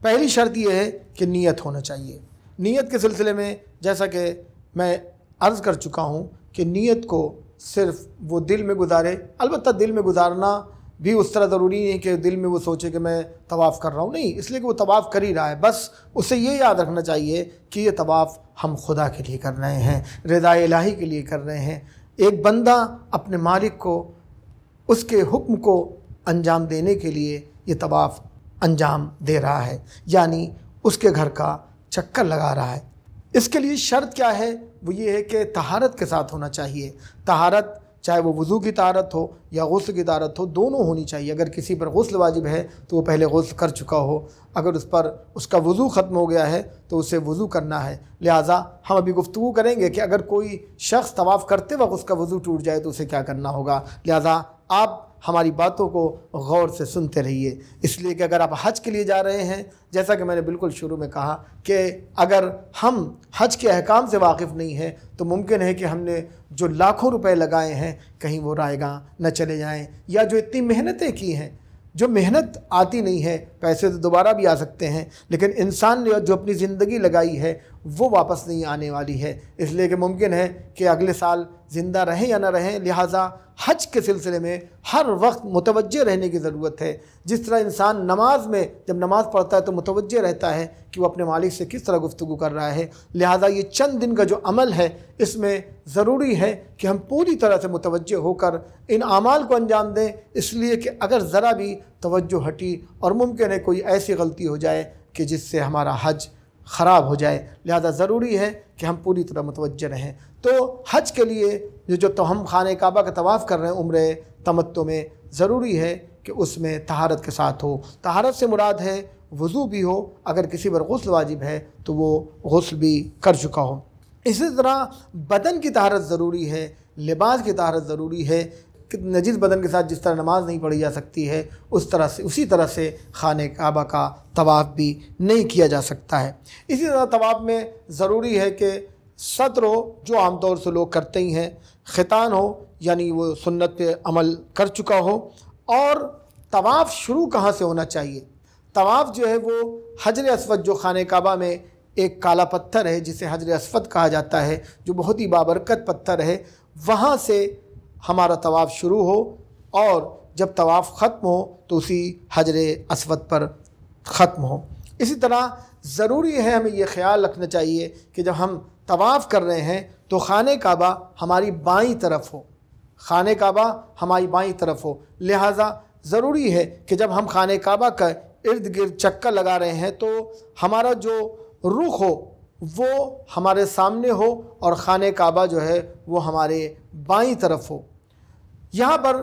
پہلی شرط یہ ہے کہ نیت ہونا چاہیے۔ نیت کے سلسلے میں جیسا کہ میں عرض کر چکا ہوں کہ نیت کو صرف وہ دل میں گزارے۔ البتہ دل میں گزارنا بھی اس طرح ضروری نہیں کہ دل میں وہ سوچے کہ میں طواف کر رہا ہوں، نہیں، اس لیے کہ وہ طواف کر ہی رہا ہے، بس اسے یہ یاد رکھنا چاہیے کہ یہ طواف ہم خدا کے لیے کر رہے ہیں، رضا الہی کے لیے کر رہے ہیں۔ ایک بندہ اپنے مالک کو اس کے حکم کو انجام دینے کے لیے یہ طواف انجام دے رہا ہے، یعنی اس کے گھر کا چکر لگا رہا ہے۔ اس کے لیے شرط کیا ہے؟ وہ یہ ہے کہ طہارت کے ساتھ ہونا چاہیے۔ طہارت چاہے وہ وضو کی طہارت ہو یا غسل کی طہارت ہو، دونوں ہونی چاہیے۔ اگر کسی پر غسل واجب ہے تو وہ پہلے غسل کر چکا ہو، اگر اس پر اس کا وضو ختم ہو گیا ہے تو اسے وضو کرنا ہے۔ لہٰذا ہم ابھی گفتگو کریں گے کہ اگر کوئی شخص طواف کرتے وقت اس کا وضو ٹوٹ جائے تو اسے کیا کرنا ہوگا۔ لہٰذا آپ ہماری باتوں کو غور سے سنتے رہیے، اس لیے کہ اگر آپ حج کے لیے جا رہے ہیں، جیسا کہ میں نے بالکل شروع میں کہا کہ اگر ہم حج کے احکام سے واقف نہیں ہیں تو ممکن ہے کہ ہم نے جو لاکھوں روپے لگائے ہیں کہیں وہ رائے گاں نہ چلے جائیں، یا جو اتنی محنتیں کی ہیں، جو محنت آتی نہیں ہے، پیسے تو دوبارہ بھی آ سکتے ہیں لیکن انسان نے جو اپنی زندگی لگائی ہے وہ واپس نہیں آنے والی ہے، اس لیے کہ ممکن ہے کہ اگلے سال زندہ رہیں یا نہ رہیں۔ لہٰذا حج کے سلسلے میں ہر وقت متوجہ رہنے کی ضرورت ہے۔ جس طرح انسان نماز میں جب نماز پڑھتا ہے تو متوجہ رہتا ہے کہ وہ اپنے مالک سے کس طرح گفتگو کر رہا ہے، لہٰذا یہ چند دن کا جو عمل ہے اس میں ضروری ہے کہ ہم پوری طرح سے متوجہ ہو کر ان اعمال کو انجام دیں، اس لیے کہ اگر ذرا بھی توجہ ہٹی اور ممکن ہے کوئی ایسی غلطی ہو جائے کہ جس سے ہمارا حج خراب ہو جائے، لہذا ضروری ہے کہ ہم پوری طرح متوجہ رہیں۔ تو حج کے لیے جو ہم خانہ کعبہ کا طواف کر رہے ہیں عمرہ تمتع میں، ضروری ہے کہ اس میں طہارت کے ساتھ ہو۔ طہارت سے مراد ہے وضو بھی ہو، اگر کسی پر غسل واجب ہے تو وہ غسل بھی کر چکا ہو۔ اسی طرح بدن کی طہارت ضروری ہے، لباس کی طہارت ضروری ہے کہ نجس بدن کے ساتھ جس طرح نماز نہیں پڑھی جا سکتی ہے اسی طرح سے خانہ کعبہ کا طواف بھی نہیں کیا جا سکتا ہے۔ اسی طرح طواف میں ضروری ہے کہ ستر ہو، جو عام طور سے لوگ کرتے ہی ہیں، ختان ہو یعنی وہ سنت پہ عمل کر چکا ہو، اور طواف شروع کہاں سے ہونا چاہیے؟ طواف جو ہے وہ حجر اسود، جو خانہ کعبہ میں ایک کالا پتھر ہے جسے حجر اسود کہا جاتا ہے، جو بہت ہی بابرکت پتھر ہے، وہاں سے ہمارا طواف شروع ہو، اور جب طواف ختم ہو تو اسی حجر اسود پر ختم ہو۔ اسی طرح ضروری ہے ہمیں یہ خیال رکھنا چاہیے کہ جب ہم طواف کر رہے ہیں تو خانہ کعبہ ہماری بائیں طرف ہو، خانہ کعبہ ہماری بائیں طرف ہو۔ لہٰذا ضروری ہے کہ جب ہم خانہ کعبہ کا ارد گرد چکر لگا رہے ہیں تو ہمارا جو رخ ہو وہ ہمارے سامنے ہو اور خانہ کعبہ جو ہے وہ ہمارے بائیں طرف ہو۔ یہاں پر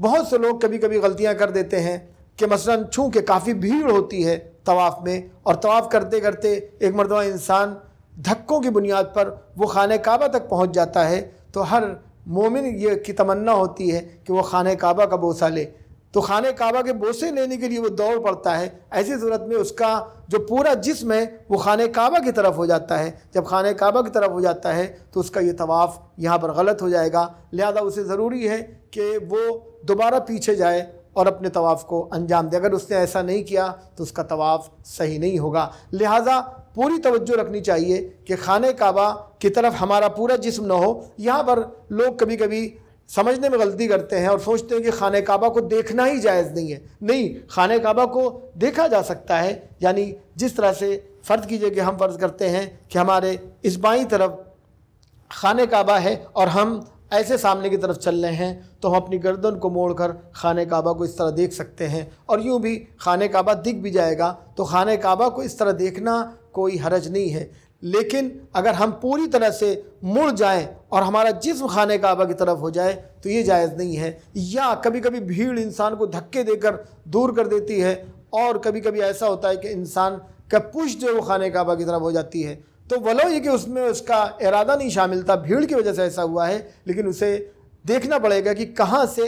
بہت سے لوگ کبھی کبھی غلطیاں کر دیتے ہیں کہ مثلا چونکہ کافی بھیڑ ہوتی ہے طواف میں، اور طواف کرتے کرتے ایک مرتبہ انسان دھکوں کی بنیاد پر وہ خانہ کعبہ تک پہنچ جاتا ہے، تو ہر مومن یہ کی تمنا ہوتی ہے کہ وہ خانہ کعبہ کا بوسہ لے، تو خانہ کعبہ کے بوسے لینے کے لیے وہ دوڑ پڑتا ہے۔ ایسی صورت میں اس کا جو پورا جسم ہے وہ خانہ کعبہ کی طرف ہو جاتا ہے۔ جب خانہ کعبہ کی طرف ہو جاتا ہے تو اس کا یہ طواف یہاں پر غلط ہو جائے گا، لہذا اسے ضروری ہے کہ وہ دوبارہ پیچھے جائے اور اپنے طواف کو انجام دے۔ اگر اس نے ایسا نہیں کیا تو اس کا طواف صحیح نہیں ہوگا۔ لہذا پوری توجہ رکھنی چاہیے کہ خانہ کعبہ کی طرف ہمارا پورا جسم نہ ہو۔ یہاں پر لوگ کبھی کبھی سمجھنے میں غلطی کرتے ہیں اور سوچتے ہیں کہ خانہ کعبہ کو دیکھنا ہی جائز نہیں ہے۔ نہیں، خانہ کعبہ کو دیکھا جا سکتا ہے، یعنی جس طرح سے فرض کیجئے کہ ہم فرض کرتے ہیں کہ ہمارے اس بائیں طرف خانہ کعبہ ہے اور ہم ایسے سامنے کی طرف چل رہے ہیں تو ہم اپنی گردن کو موڑ کر خانہ کعبہ کو اس طرح دیکھ سکتے ہیں، اور یوں بھی خانہ کعبہ دکھ بھی جائے گا، تو خانہ کعبہ کو اس طرح دیکھنا کوئی حرج نہیں ہے۔ لیکن اگر ہم پوری طرح سے مڑ جائیں اور ہمارا جسم خانہ کعبہ کی طرف ہو جائے تو یہ جائز نہیں ہے۔ یا کبھی کبھی بھیڑ انسان کو دھکے دے کر دور کر دیتی ہے، اور کبھی کبھی ایسا ہوتا ہے کہ انسان کا پشت جو ہے وہ خانہ کعبہ کی طرف ہو جاتی ہے، تو ولو یہ کہ اس میں اس کا ارادہ نہیں شامل تھا، بھیڑ کی وجہ سے ایسا ہوا ہے، لیکن اسے دیکھنا پڑے گا کہ کہاں سے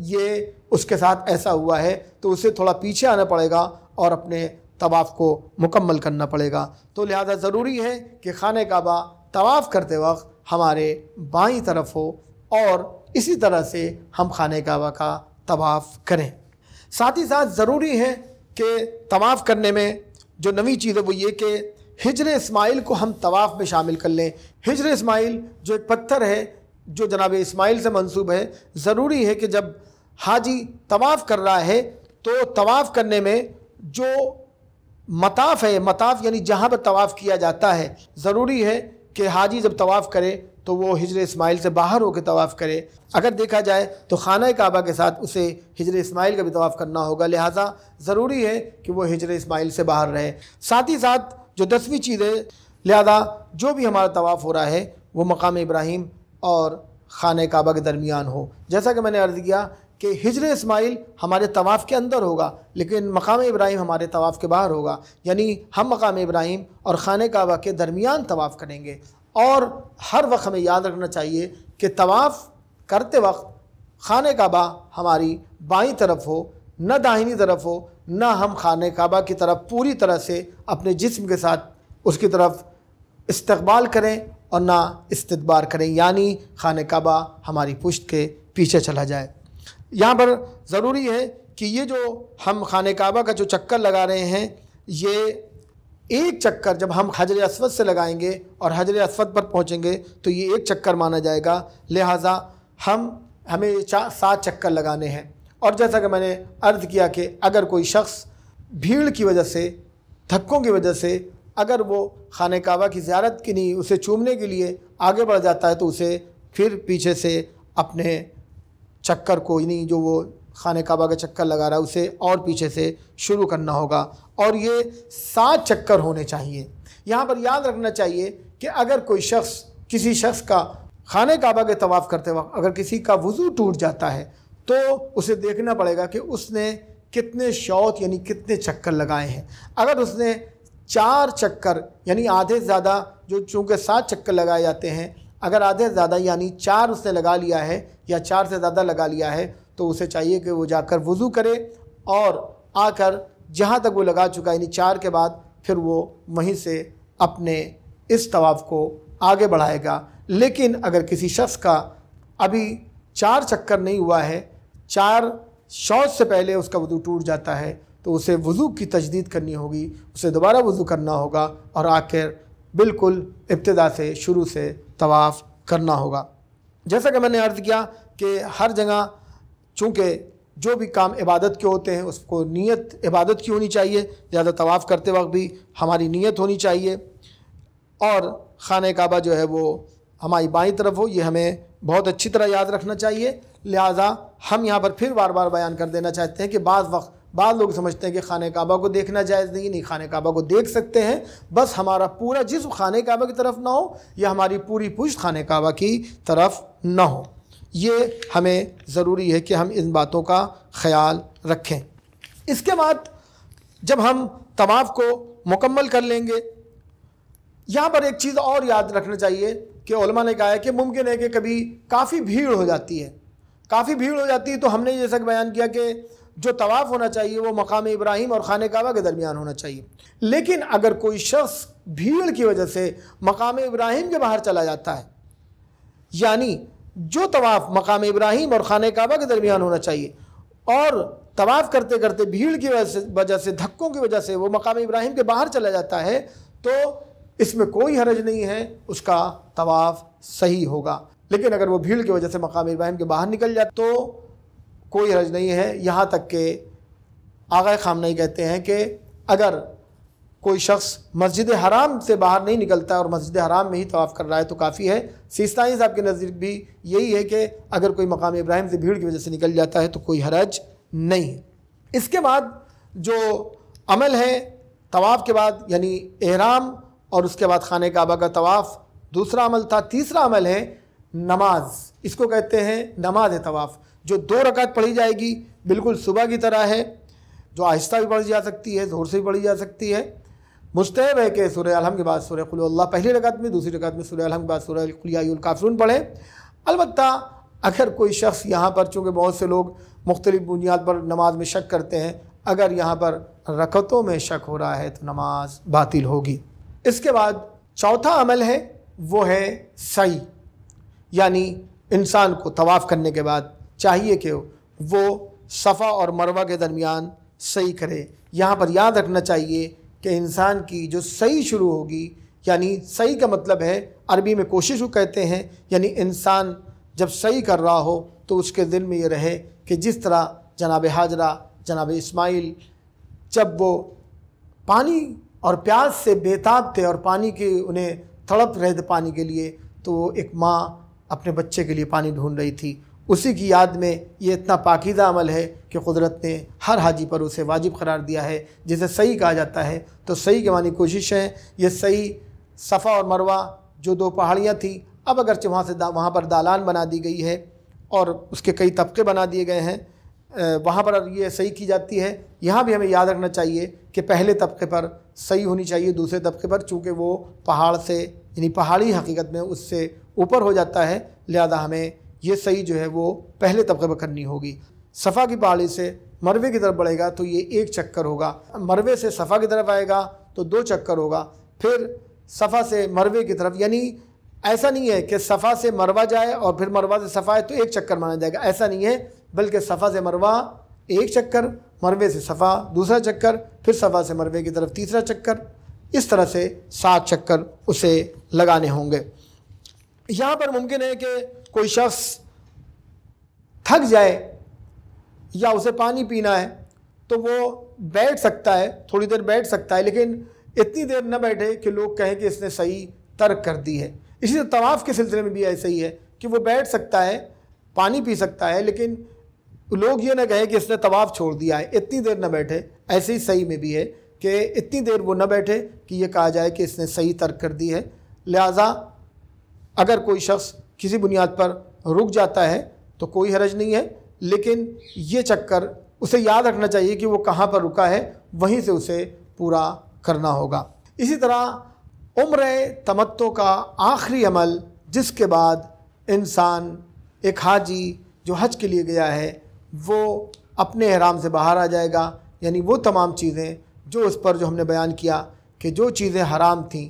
یہ اس کے ساتھ ایسا ہوا ہے، تو اسے تھوڑا پیچھے آنا پڑے گا اور اپنے طواف کو مکمل کرنا پڑے گا۔ تو لہذا ضروری ہے کہ خانہ کعبہ طواف کرتے وقت ہمارے بائیں طرف ہو، اور اسی طرح سے ہم خانہ کعبہ کا طواف کریں۔ ساتھ ہی ساتھ ضروری ہے کہ طواف کرنے میں جو نویں چیز ہے وہ یہ کہ ہجر اسماعیل کو ہم طواف میں شامل کر لیں۔ ہجر اسماعیل جو ایک پتھر ہے جو جناب اسماعیل سے منسوب ہے، ضروری ہے کہ جب حاجی طواف کر رہا ہے تو طواف کرنے میں جو مطاف ہے، مطاف یعنی جہاں پر طواف کیا جاتا ہے، ضروری ہے کہ حاجی جب طواف کرے تو وہ ہجر اسماعیل سے باہر ہو کے طواف کرے۔ اگر دیکھا جائے تو خانہ کعبہ کے ساتھ اسے ہجر اسماعیل کا بھی طواف کرنا ہوگا، لہٰذا ضروری ہے کہ وہ ہجر اسماعیل سے باہر رہے۔ ساتھ ہی ساتھ جو 10ویں چیز ہے، لہٰذا جو بھی ہمارا طواف ہو رہا ہے وہ مقام ابراہیم اور خانہ کعبہ کے درمیان ہو۔ جیسا کہ میں نے عرض کیا کہ ہجر اسماعیل ہمارے طواف کے اندر ہوگا، لیکن مقام ابراہیم ہمارے طواف کے باہر ہوگا، یعنی ہم مقام ابراہیم اور خانہ کعبہ کے درمیان طواف کریں گے۔ اور ہر وقت ہمیں یاد رکھنا چاہیے کہ طواف کرتے وقت خانہ کعبہ ہماری بائیں طرف ہو، نہ داہنی طرف ہو، نہ ہم خانہ کعبہ کی طرف پوری طرح سے اپنے جسم کے ساتھ اس کی طرف استقبال کریں اور نہ استدبار کریں، یعنی خانہ کعبہ ہماری پشت کے پیچھے چلا جائے۔ یہاں پر ضروری ہے کہ یہ جو ہم خانہ کعبہ کا جو چکر لگا رہے ہیں، یہ ایک چکر جب ہم حجر اسود سے لگائیں گے اور حجر اسود پر پہنچیں گے تو یہ ایک چکر مانا جائے گا، لہٰذا ہمیں 7 چکر لگانے ہیں۔ اور جیسا کہ میں نے عرض کیا کہ اگر کوئی شخص بھیڑ کی وجہ سے، دھکوں کی وجہ سے اگر وہ خانہ کعبہ کی زیارت کی نہیں، اسے چومنے کے لیے آگے بڑھ جاتا ہے تو اسے پھر پیچھے سے اپنے چکر کو، یعنی جو وہ خانہ کعبہ کا چکر لگا رہا ہے اسے اور پیچھے سے شروع کرنا ہوگا، اور یہ 7 چکر ہونے چاہیے۔ یہاں پر یاد رکھنا چاہیے کہ اگر کوئی شخص، کسی شخص کا خانہ کعبہ کے طواف کرتے وقت اگر کسی کا وضو ٹوٹ جاتا ہے تو اسے دیکھنا پڑے گا کہ اس نے کتنے شوط یعنی کتنے چکر لگائے ہیں۔ اگر اس نے 4 چکر یعنی آدھے زیادہ، جو چونکہ 7 چکر لگائے جاتے ہیں، اگر آدھے زیادہ یعنی 4 اس نے لگا لیا ہے یا 4 سے زیادہ لگا لیا ہے تو اسے چاہیے کہ وہ جا کر وضو کرے اور آ کر جہاں تک وہ لگا چکا یعنی 4 کے بعد پھر وہ وہیں سے اپنے اس طواف کو آگے بڑھائے گا۔ لیکن اگر کسی شخص کا ابھی 4 چکر نہیں ہوا ہے، 4 شوط سے پہلے اس کا وضو ٹوٹ جاتا ہے تو اسے وضو کی تجدید کرنی ہوگی، اسے دوبارہ وضو کرنا ہوگا اور آخر بالکل ابتدا سے، شروع سے طواف کرنا ہوگا۔ جیسا کہ میں نے عرض کیا کہ ہر جگہ چونکہ جو بھی کام عبادت کے ہوتے ہیں اس کو نیت عبادت کی ہونی چاہیے، لہذا طواف کرتے وقت بھی ہماری نیت ہونی چاہیے، اور خانہ کعبہ جو ہے وہ ہماری بائیں طرف ہو، یہ ہمیں بہت اچھی طرح یاد رکھنا چاہیے۔ لہٰذا ہم یہاں پر پھر بار بار بیان کر دینا چاہتے ہیں کہ بعض لوگ سمجھتے ہیں کہ خانہ کعبہ کو دیکھنا جائز نہیں، خانہ کعبہ کو دیکھ سکتے ہیں، بس ہمارا پورا جسم خانہ کعبہ کی طرف نہ ہو یا ہماری پوری پشت خانہ کعبہ کی طرف نہ ہو۔ یہ ہمیں ضروری ہے کہ ہم ان باتوں کا خیال رکھیں۔ اس کے بعد جب ہم طواف کو مکمل کر لیں گے، یہاں پر ایک چیز اور یاد رکھنا چاہیے کہ علماء نے کہا ہے کہ ممکن ہے کہ کبھی کافی بھیڑ ہو جاتی ہے، تو ہم نے جیسا کہ بیان کیا کہ جو طواف ہونا چاہیے وہ مقام ابراہیم اور خانہ کعبہ کے درمیان ہونا چاہیے۔ لیکن اگر کوئی شخص بھیڑ کی وجہ سے مقام ابراہیم کے باہر چلا جاتا ہے، یعنی جو طواف مقام ابراہیم اور خانہ کعبہ کے درمیان ہونا چاہیے اور طواف کرتے کرتے بھیڑ کی وجہ سے دھکوں کی وجہ سے وہ مقام ابراہیم کے باہر چلا جاتا ہے، تو اس میں کوئی حرج نہیں ہے، اس کا طواف صحیح ہوگا۔ لیکن اگر وہ بھیڑ کی وجہ سے مقام ابراہیم کے باہر نکل جائے تو کوئی حرج نہیں ہے، یہاں تک کہ آغا خامنہی کہتے ہیں کہ اگر کوئی شخص مسجد حرام سے باہر نہیں نکلتا اور مسجد حرام میں ہی طواف کر رہا ہے تو کافی ہے۔ سیستانی صاحب کے نزدیک بھی یہی ہے کہ اگر کوئی مقام ابراہیم سے بھیڑ کی وجہ سے نکل جاتا ہے تو کوئی حرج نہیں ہے۔ اس کے بعد جو عمل ہے طواف کے بعد، یعنی احرام اور اس کے بعد خانہ کعبہ کا طواف دوسرا عمل تھا۔ تیسرا عمل ہے نماز، اس کو کہتے ہیں نماز طواف، جو 2 رکعت پڑھی جائے گی، بالکل صبح کی طرح ہے، جو آہستہ بھی پڑھی جا سکتی ہے، زور سے بھی پڑھی جا سکتی ہے۔ مستحب ہے کہ سورہ الحمد کے بعد سورہ قل اللہ پہلی رکعت میں، دوسری رکعت میں سورہ الحمد کے بعد سورہ قل یا ایھا الکافرون پڑھیں۔ البتہ اگر کوئی شخص یہاں پر، چونکہ بہت سے لوگ مختلف بنیاد پر نماز میں شک کرتے ہیں، اگر یہاں پر رکعتوں میں شک ہو رہا ہے تو نماز باطل ہوگی۔ اس کے بعد چوتھا عمل ہے وہ ہے سعی، یعنی انسان کو طواف کرنے کے بعد چاہیے کہ وہ صفا اور مروہ کے درمیان سعی کرے۔ یہاں پر یاد رکھنا چاہیے کہ انسان کی جو سعی شروع ہوگی، یعنی سعی کا مطلب ہے عربی میں کوشش کو کہتے ہیں، یعنی انسان جب سعی کر رہا ہو تو اس کے دل میں یہ رہے کہ جس طرح جناب حاجرہ، جناب اسماعیل جب وہ پانی اور پیاس سے بےتاب تھے اور پانی کی انہیں تڑپ رہے تھے پانی کے لیے، تو وہ ایک ماں اپنے بچے کے لیے پانی ڈھونڈ رہی تھی، اسی کی یاد میں یہ اتنا پاکیزہ عمل ہے کہ قدرت نے ہر حاجی پر اسے واجب قرار دیا ہے، جسے صحیح کہا جاتا ہے۔ تو صحیح کے معنی کوشش ہے۔ یہ صحیح صفا اور مروہ جو دو پہاڑیاں تھیں، اب اگرچہ وہاں پر دالان بنا دی گئی ہے اور اس کے کئی طبقے بنا دیے گئے ہیں، وہاں پر یہ صحیح کی جاتی ہے۔ یہاں بھی ہمیں یاد رکھنا چاہیے کہ پہلے طبقے پر صحیح ہونی چاہیے، دوسرے طبقے پر چونکہ وہ پہاڑ سے یعنی پہاڑی حقیقت میں اس سے اوپر ہو جاتا ہے، لہذا ہمیں یہ صحیح جو ہے وہ پہلے طبقے پر کرنی ہوگی۔ صفا کی پہاڑی سے مروے کی طرف بڑھے گا تو یہ ایک چکر ہوگا، مروے سے صفا کی طرف آئے گا تو دو چکر ہوگا، پھر صفا سے مروے کی طرف، یعنی ایسا نہیں ہے کہ صفا سے مروہ جائے اور پھر مروہ سے صفا ہے تو ایک چکر مانا جائے گا، ایسا نہیں ہے، بلکہ صفا سے مروہ ایک چکر، مروے سے صفا دوسرا چکر، پھر صفا سے مروے کی طرف تیسرا چکر، اس طرح سے 7 چکر اسے لگانے ہوں گے۔ یہاں پر ممکن ہے کہ کوئی شخص تھک جائے یا اسے پانی پینا ہے تو وہ بیٹھ سکتا ہے، تھوڑی دیر بیٹھ سکتا ہے، لیکن اتنی دیر نہ بیٹھے کہ لوگ کہیں کہ اس نے صحیح ترک کر دی ہے۔ اسی طرح طواف کے سلسلے میں بھی ایسا ہی ہے کہ وہ بیٹھ سکتا ہے، پانی پی سکتا ہے، لیکن لوگ یہ نہ کہیں کہ اس نے طواف چھوڑ دیا ہے، اتنی دیر نہ بیٹھے۔ ایسے ہی صحیح میں بھی ہے کہ اتنی دیر وہ نہ بیٹھے کہ یہ کہا جائے کہ اس نے صحیح ترک کر دی ہے۔ لہٰذا اگر کوئی شخص کسی بنیاد پر رک جاتا ہے تو کوئی حرج نہیں ہے، لیکن یہ چکر اسے یاد رکھنا چاہیے کہ وہ کہاں پر رکا ہے، وہیں سے اسے پورا کرنا ہوگا۔ اسی طرح عمرہ تمتع کا آخری عمل جس کے بعد انسان، ایک حاجی جو حج کے لیے گیا ہے، وہ اپنے احرام سے باہر آ جائے گا، یعنی وہ تمام چیزیں جو اس پر جو ہم نے بیان کیا کہ جو چیزیں حرام تھیں،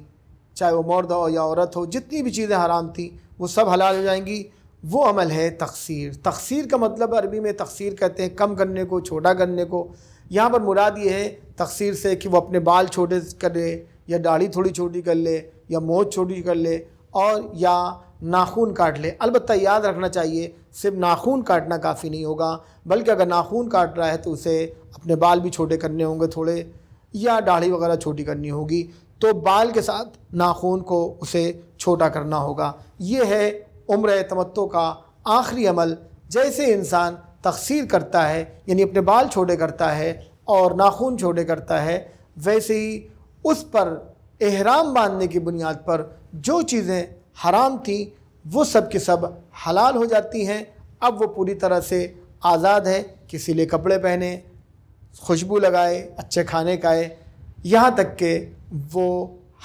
چاہے وہ مرد ہو یا عورت ہو، جتنی بھی چیزیں حرام تھیں وہ سب حلال ہو جائیں گی۔ وہ عمل ہے تقصیر۔ تقصیر کا مطلب عربی میں تقصیر کہتے ہیں کم کرنے کو، چھوٹا کرنے کو۔ یہاں پر مراد یہ ہے تقصیر سے کہ وہ اپنے بال چھوٹے کر لے، یا داڑھی تھوڑی چھوٹی کر لے، یا مونچھ چھوٹی کر لے، اور یا ناخن کاٹ لے۔ البتہ یاد رکھنا چاہیے صرف ناخن کاٹنا کافی نہیں ہوگا، بلکہ اگر ناخن کاٹ رہا ہے تو اسے اپنے بال بھی چھوٹے کرنے ہوں گے تھوڑے، یا داڑھی وغیرہ چھوٹی کرنی ہوگی، تو بال کے ساتھ ناخن کو اسے چھوٹا کرنا ہوگا۔ یہ ہے عمرہ تمتع کا آخری عمل۔ جیسے انسان تقصیر کرتا ہے، یعنی اپنے بال چھوٹے کرتا ہے اور ناخن چھوٹے کرتا ہے، ویسے ہی اس پر احرام باندھنے کی بنیاد پر جو چیزیں حرام تھیں وہ سب کے سب حلال ہو جاتی ہیں۔ اب وہ پوری طرح سے آزاد ہے، کسی لیے کپڑے پہنے، خوشبو لگائے، اچھے کھانے کھائے، یہاں تک کہ وہ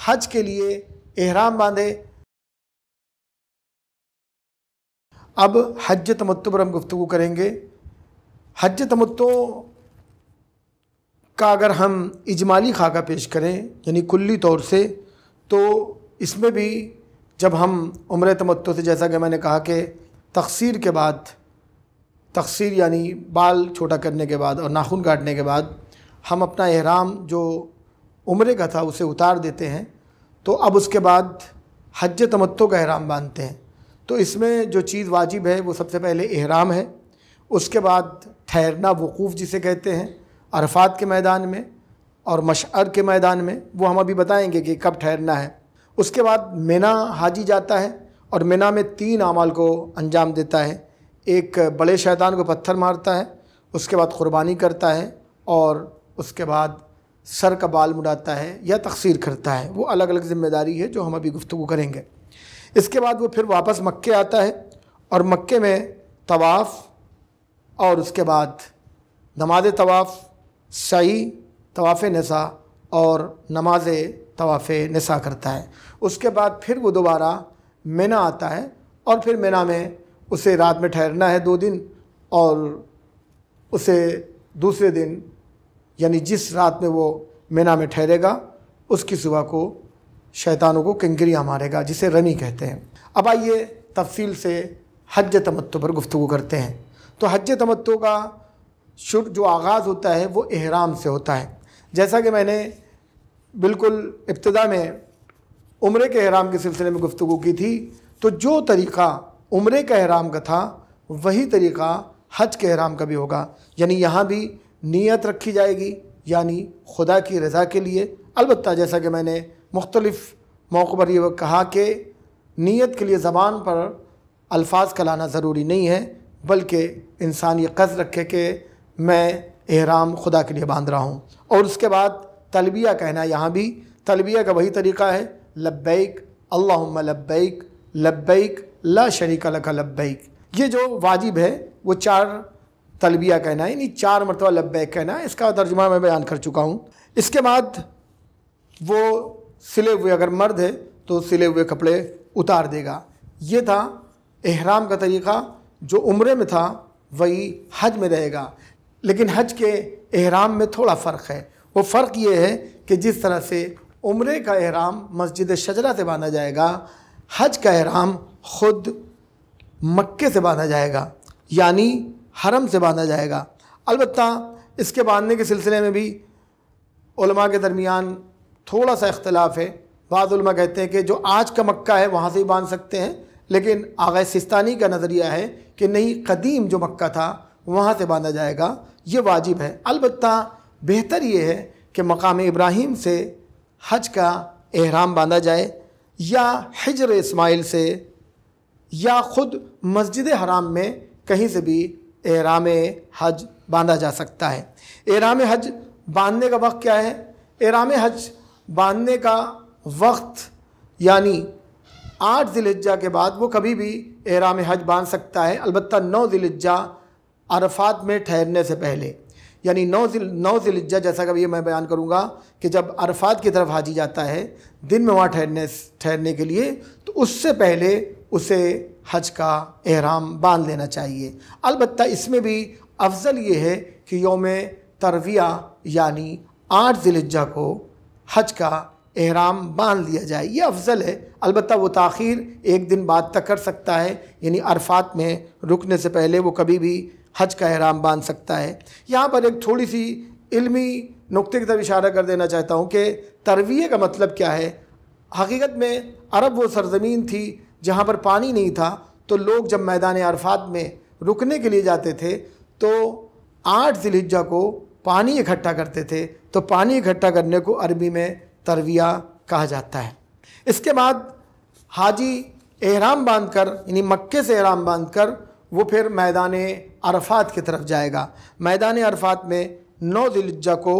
حج کے لیے احرام باندھے۔ اب حج تمتع پر ہم گفتگو کریں گے۔ حج تمتع کا اگر ہم اجمالی خاکہ پیش کریں، یعنی کلی طور سے، تو اس میں بھی جب ہم عمرہ تمتع سے، جیسا کہ میں نے کہا کہ تقصیر کے بعد، تقصیر یعنی بال چھوٹا کرنے کے بعد اور ناخن کاٹنے کے بعد ہم اپنا احرام جو عمرے کا تھا اسے اتار دیتے ہیں، تو اب اس کے بعد حج تمتع کا احرام باندھتے ہیں۔ تو اس میں جو چیز واجب ہے وہ سب سے پہلے احرام ہے، اس کے بعد ٹھہرنا، وقوف جسے کہتے ہیں، عرفات کے میدان میں اور مشعر کے میدان میں، وہ ہم ابھی بتائیں گے کہ کب ٹھہرنا ہے۔ اس کے بعد مینا حاجی جاتا ہے اور مینا میں 3 اعمال کو انجام دیتا ہے۔ ایک بڑے شیطان کو پتھر مارتا ہے، اس کے بعد قربانی کرتا ہے، اور اس کے بعد سر کا بال مڈاتا ہے یا تقصیر کرتا ہے۔ وہ الگ الگ ذمہ داری ہے جو ہم ابھی گفتگو کریں گے۔ اس کے بعد وہ پھر واپس مکے آتا ہے اور مکے میں طواف، اور اس کے بعد نماز طواف، سعی، طواف نساء اور نماز طواف نساء کرتا ہے۔ اس کے بعد پھر وہ دوبارہ مینا آتا ہے، اور پھر مینا میں اسے رات میں ٹھہرنا ہے 2 دن، اور اسے دوسرے دن یعنی جس رات میں وہ مینا میں ٹھہرے گا اس کی صبح کو شیطانوں کو کنکریاں مارے گا، جسے رمی کہتے ہیں۔ اب آئیے تفصیل سے حج تمتع پر گفتگو کرتے ہیں۔ تو حج تمتع کا جو آغاز ہوتا ہے وہ احرام سے ہوتا ہے۔ جیسا کہ میں نے بالکل ابتدا میں عمرے کے احرام کے سلسلے میں گفتگو کی تھی، تو جو طریقہ عمرے کا احرام کا تھا وہی طریقہ حج کے احرام کا بھی ہوگا، یعنی یہاں بھی نیت رکھی جائے گی، یعنی خدا کی رضا کے لیے۔ البتہ جیسا کہ میں نے مختلف موقع پر یہ کہا کہ نیت کے لیے زبان پر الفاظ کا لانا ضروری نہیں ہے، بلکہ انسان یہ قصد رکھے کہ میں احرام خدا کے لیے باندھ رہا ہوں۔ اور اس کے بعد تلبیہ کہنا، یہاں بھی تلبیہ کا وہی طریقہ ہے، لبیک اللہم لبیک لبیک لا شریک لک لبیک۔ یہ جو واجب ہے وہ 4 تلبیہ کہنا ہے، یعنی 4 مرتبہ لبیک کہنا ہے، اس کا ترجمہ میں بیان کر چکا ہوں۔ اس کے بعد وہ سلے ہوئے، اگر مرد ہے تو سلے ہوئے کپڑے اتار دے گا۔ یہ تھا احرام کا طریقہ، جو عمرے میں تھا وہی حج میں رہے گا، لیکن حج کے احرام میں تھوڑا فرق ہے۔ وہ فرق یہ ہے کہ جس طرح سے عمرے کا احرام مسجد شجرہ سے باندھا جائے گا، حج کا احرام خود مکے سے باندھا جائے گا، یعنی حرم سے باندھا جائے گا۔ البتہ اس کے باندھنے کے سلسلے میں بھی علماء کے درمیان تھوڑا سا اختلاف ہے۔ بعض علماء کہتے ہیں کہ جو آج کا مکہ ہے وہاں سے ہی باندھ سکتے ہیں، لیکن آغا سستانی کا نظریہ ہے کہ نہیں، قدیم جو مکہ تھا وہاں سے باندھا جائے گا، یہ واجب ہے۔ البتہ بہتر یہ ہے کہ مقام ابراہیم سے حج کا احرام باندھا جائے، یا حجر اسماعیل سے، یا خود مسجد حرام میں کہیں سے بھی احرام حج باندھا جا سکتا ہے۔ احرام حج باندھنے کا وقت کیا ہے؟ احرام حج باندھنے کا وقت یعنی 8 ذی الحجہ کے بعد وہ کبھی بھی احرام حج باندھ سکتا ہے، البتہ 9 ذی الحجہ عرفات میں ٹھہرنے سے پہلے، یعنی 9 ذی الحجہ، جیسا کہ یہ میں بیان کروں گا کہ جب عرفات کی طرف حاجی جاتا ہے دن میں وہاں ٹھہرنے کے لیے، تو اس سے پہلے اسے حج کا احرام باندھ لینا چاہیے۔ البتہ اس میں بھی افضل یہ ہے کہ یوم ترویہ یعنی 8 ذی الحجہ کو حج کا احرام باندھ لیا جائے، یہ افضل ہے۔ البتہ وہ تاخیر 1 دن بعد تک کر سکتا ہے، یعنی عرفات میں رکنے سے پہلے وہ کبھی بھی حج کا احرام باندھ سکتا ہے۔ یہاں پر ایک تھوڑی سی علمی نقطے کی طرف اشارہ کر دینا چاہتا ہوں کہ ترویہ کا مطلب کیا ہے۔ حقیقت میں عرب وہ سرزمین تھی جہاں پر پانی نہیں تھا، تو لوگ جب میدان عرفات میں رکنے کے لیے جاتے تھے تو 8 ذی الحجہ کو پانی اکٹھا کرتے تھے، تو پانی اکٹھا کرنے کو عربی میں ترویہ کہا جاتا ہے۔ اس کے بعد حاجی احرام باندھ کر، یعنی مکے سے احرام باندھ کر، وہ پھر میدان عرفات کی طرف جائے گا۔ میدان عرفات میں 9 ذی الحجہ کو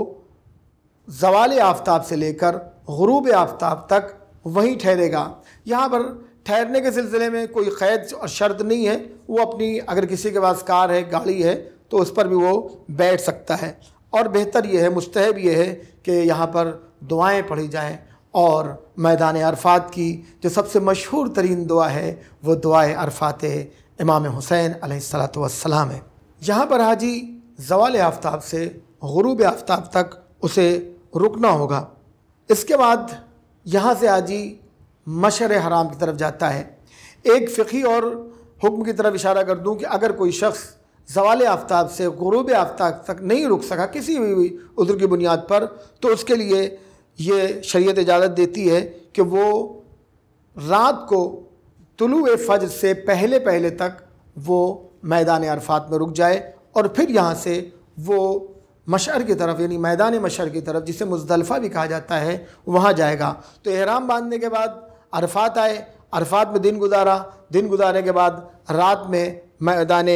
زوال آفتاب سے لے کر غروب آفتاب تک وہیں ٹھہرے گا۔ یہاں پر ٹھہرنے کے سلسلے میں کوئی قید اور شرط نہیں ہے، وہ اپنی، اگر کسی کے پاس کار ہے، گاڑی ہے، تو اس پر بھی وہ بیٹھ سکتا ہے۔ اور بہتر یہ ہے، مستحب یہ ہے کہ یہاں پر دعائیں پڑھی جائیں، اور میدان عرفات کی جو سب سے مشہور ترین دعا ہے وہ دعائے عرفات امام حسین علیہ السلام ہے۔ یہاں پر حاجی زوال آفتاب سے غروب آفتاب تک اسے رکنا ہوگا۔ اس کے بعد یہاں سے حاجی مشعر حرام کی طرف جاتا ہے۔ ایک فقہی اور حکم کی طرف اشارہ کر دوں کہ اگر کوئی شخص زوال آفتاب سے غروب آفتاب تک نہیں رک سکا کسی بھی عذر کی بنیاد پر، تو اس کے لیے یہ شریعت اجازت دیتی ہے کہ وہ رات کو طلوع فجر سے پہلے تک وہ میدان عرفات میں رک جائے، اور پھر یہاں سے وہ مشعر کی طرف، یعنی میدان مشعر کی طرف، جسے مزدلفہ بھی کہا جاتا ہے، وہاں جائے گا۔ تو احرام باندھنے کے بعد عرفات آئے، عرفات میں دن گزارا، دن گزارنے کے بعد رات میں میدان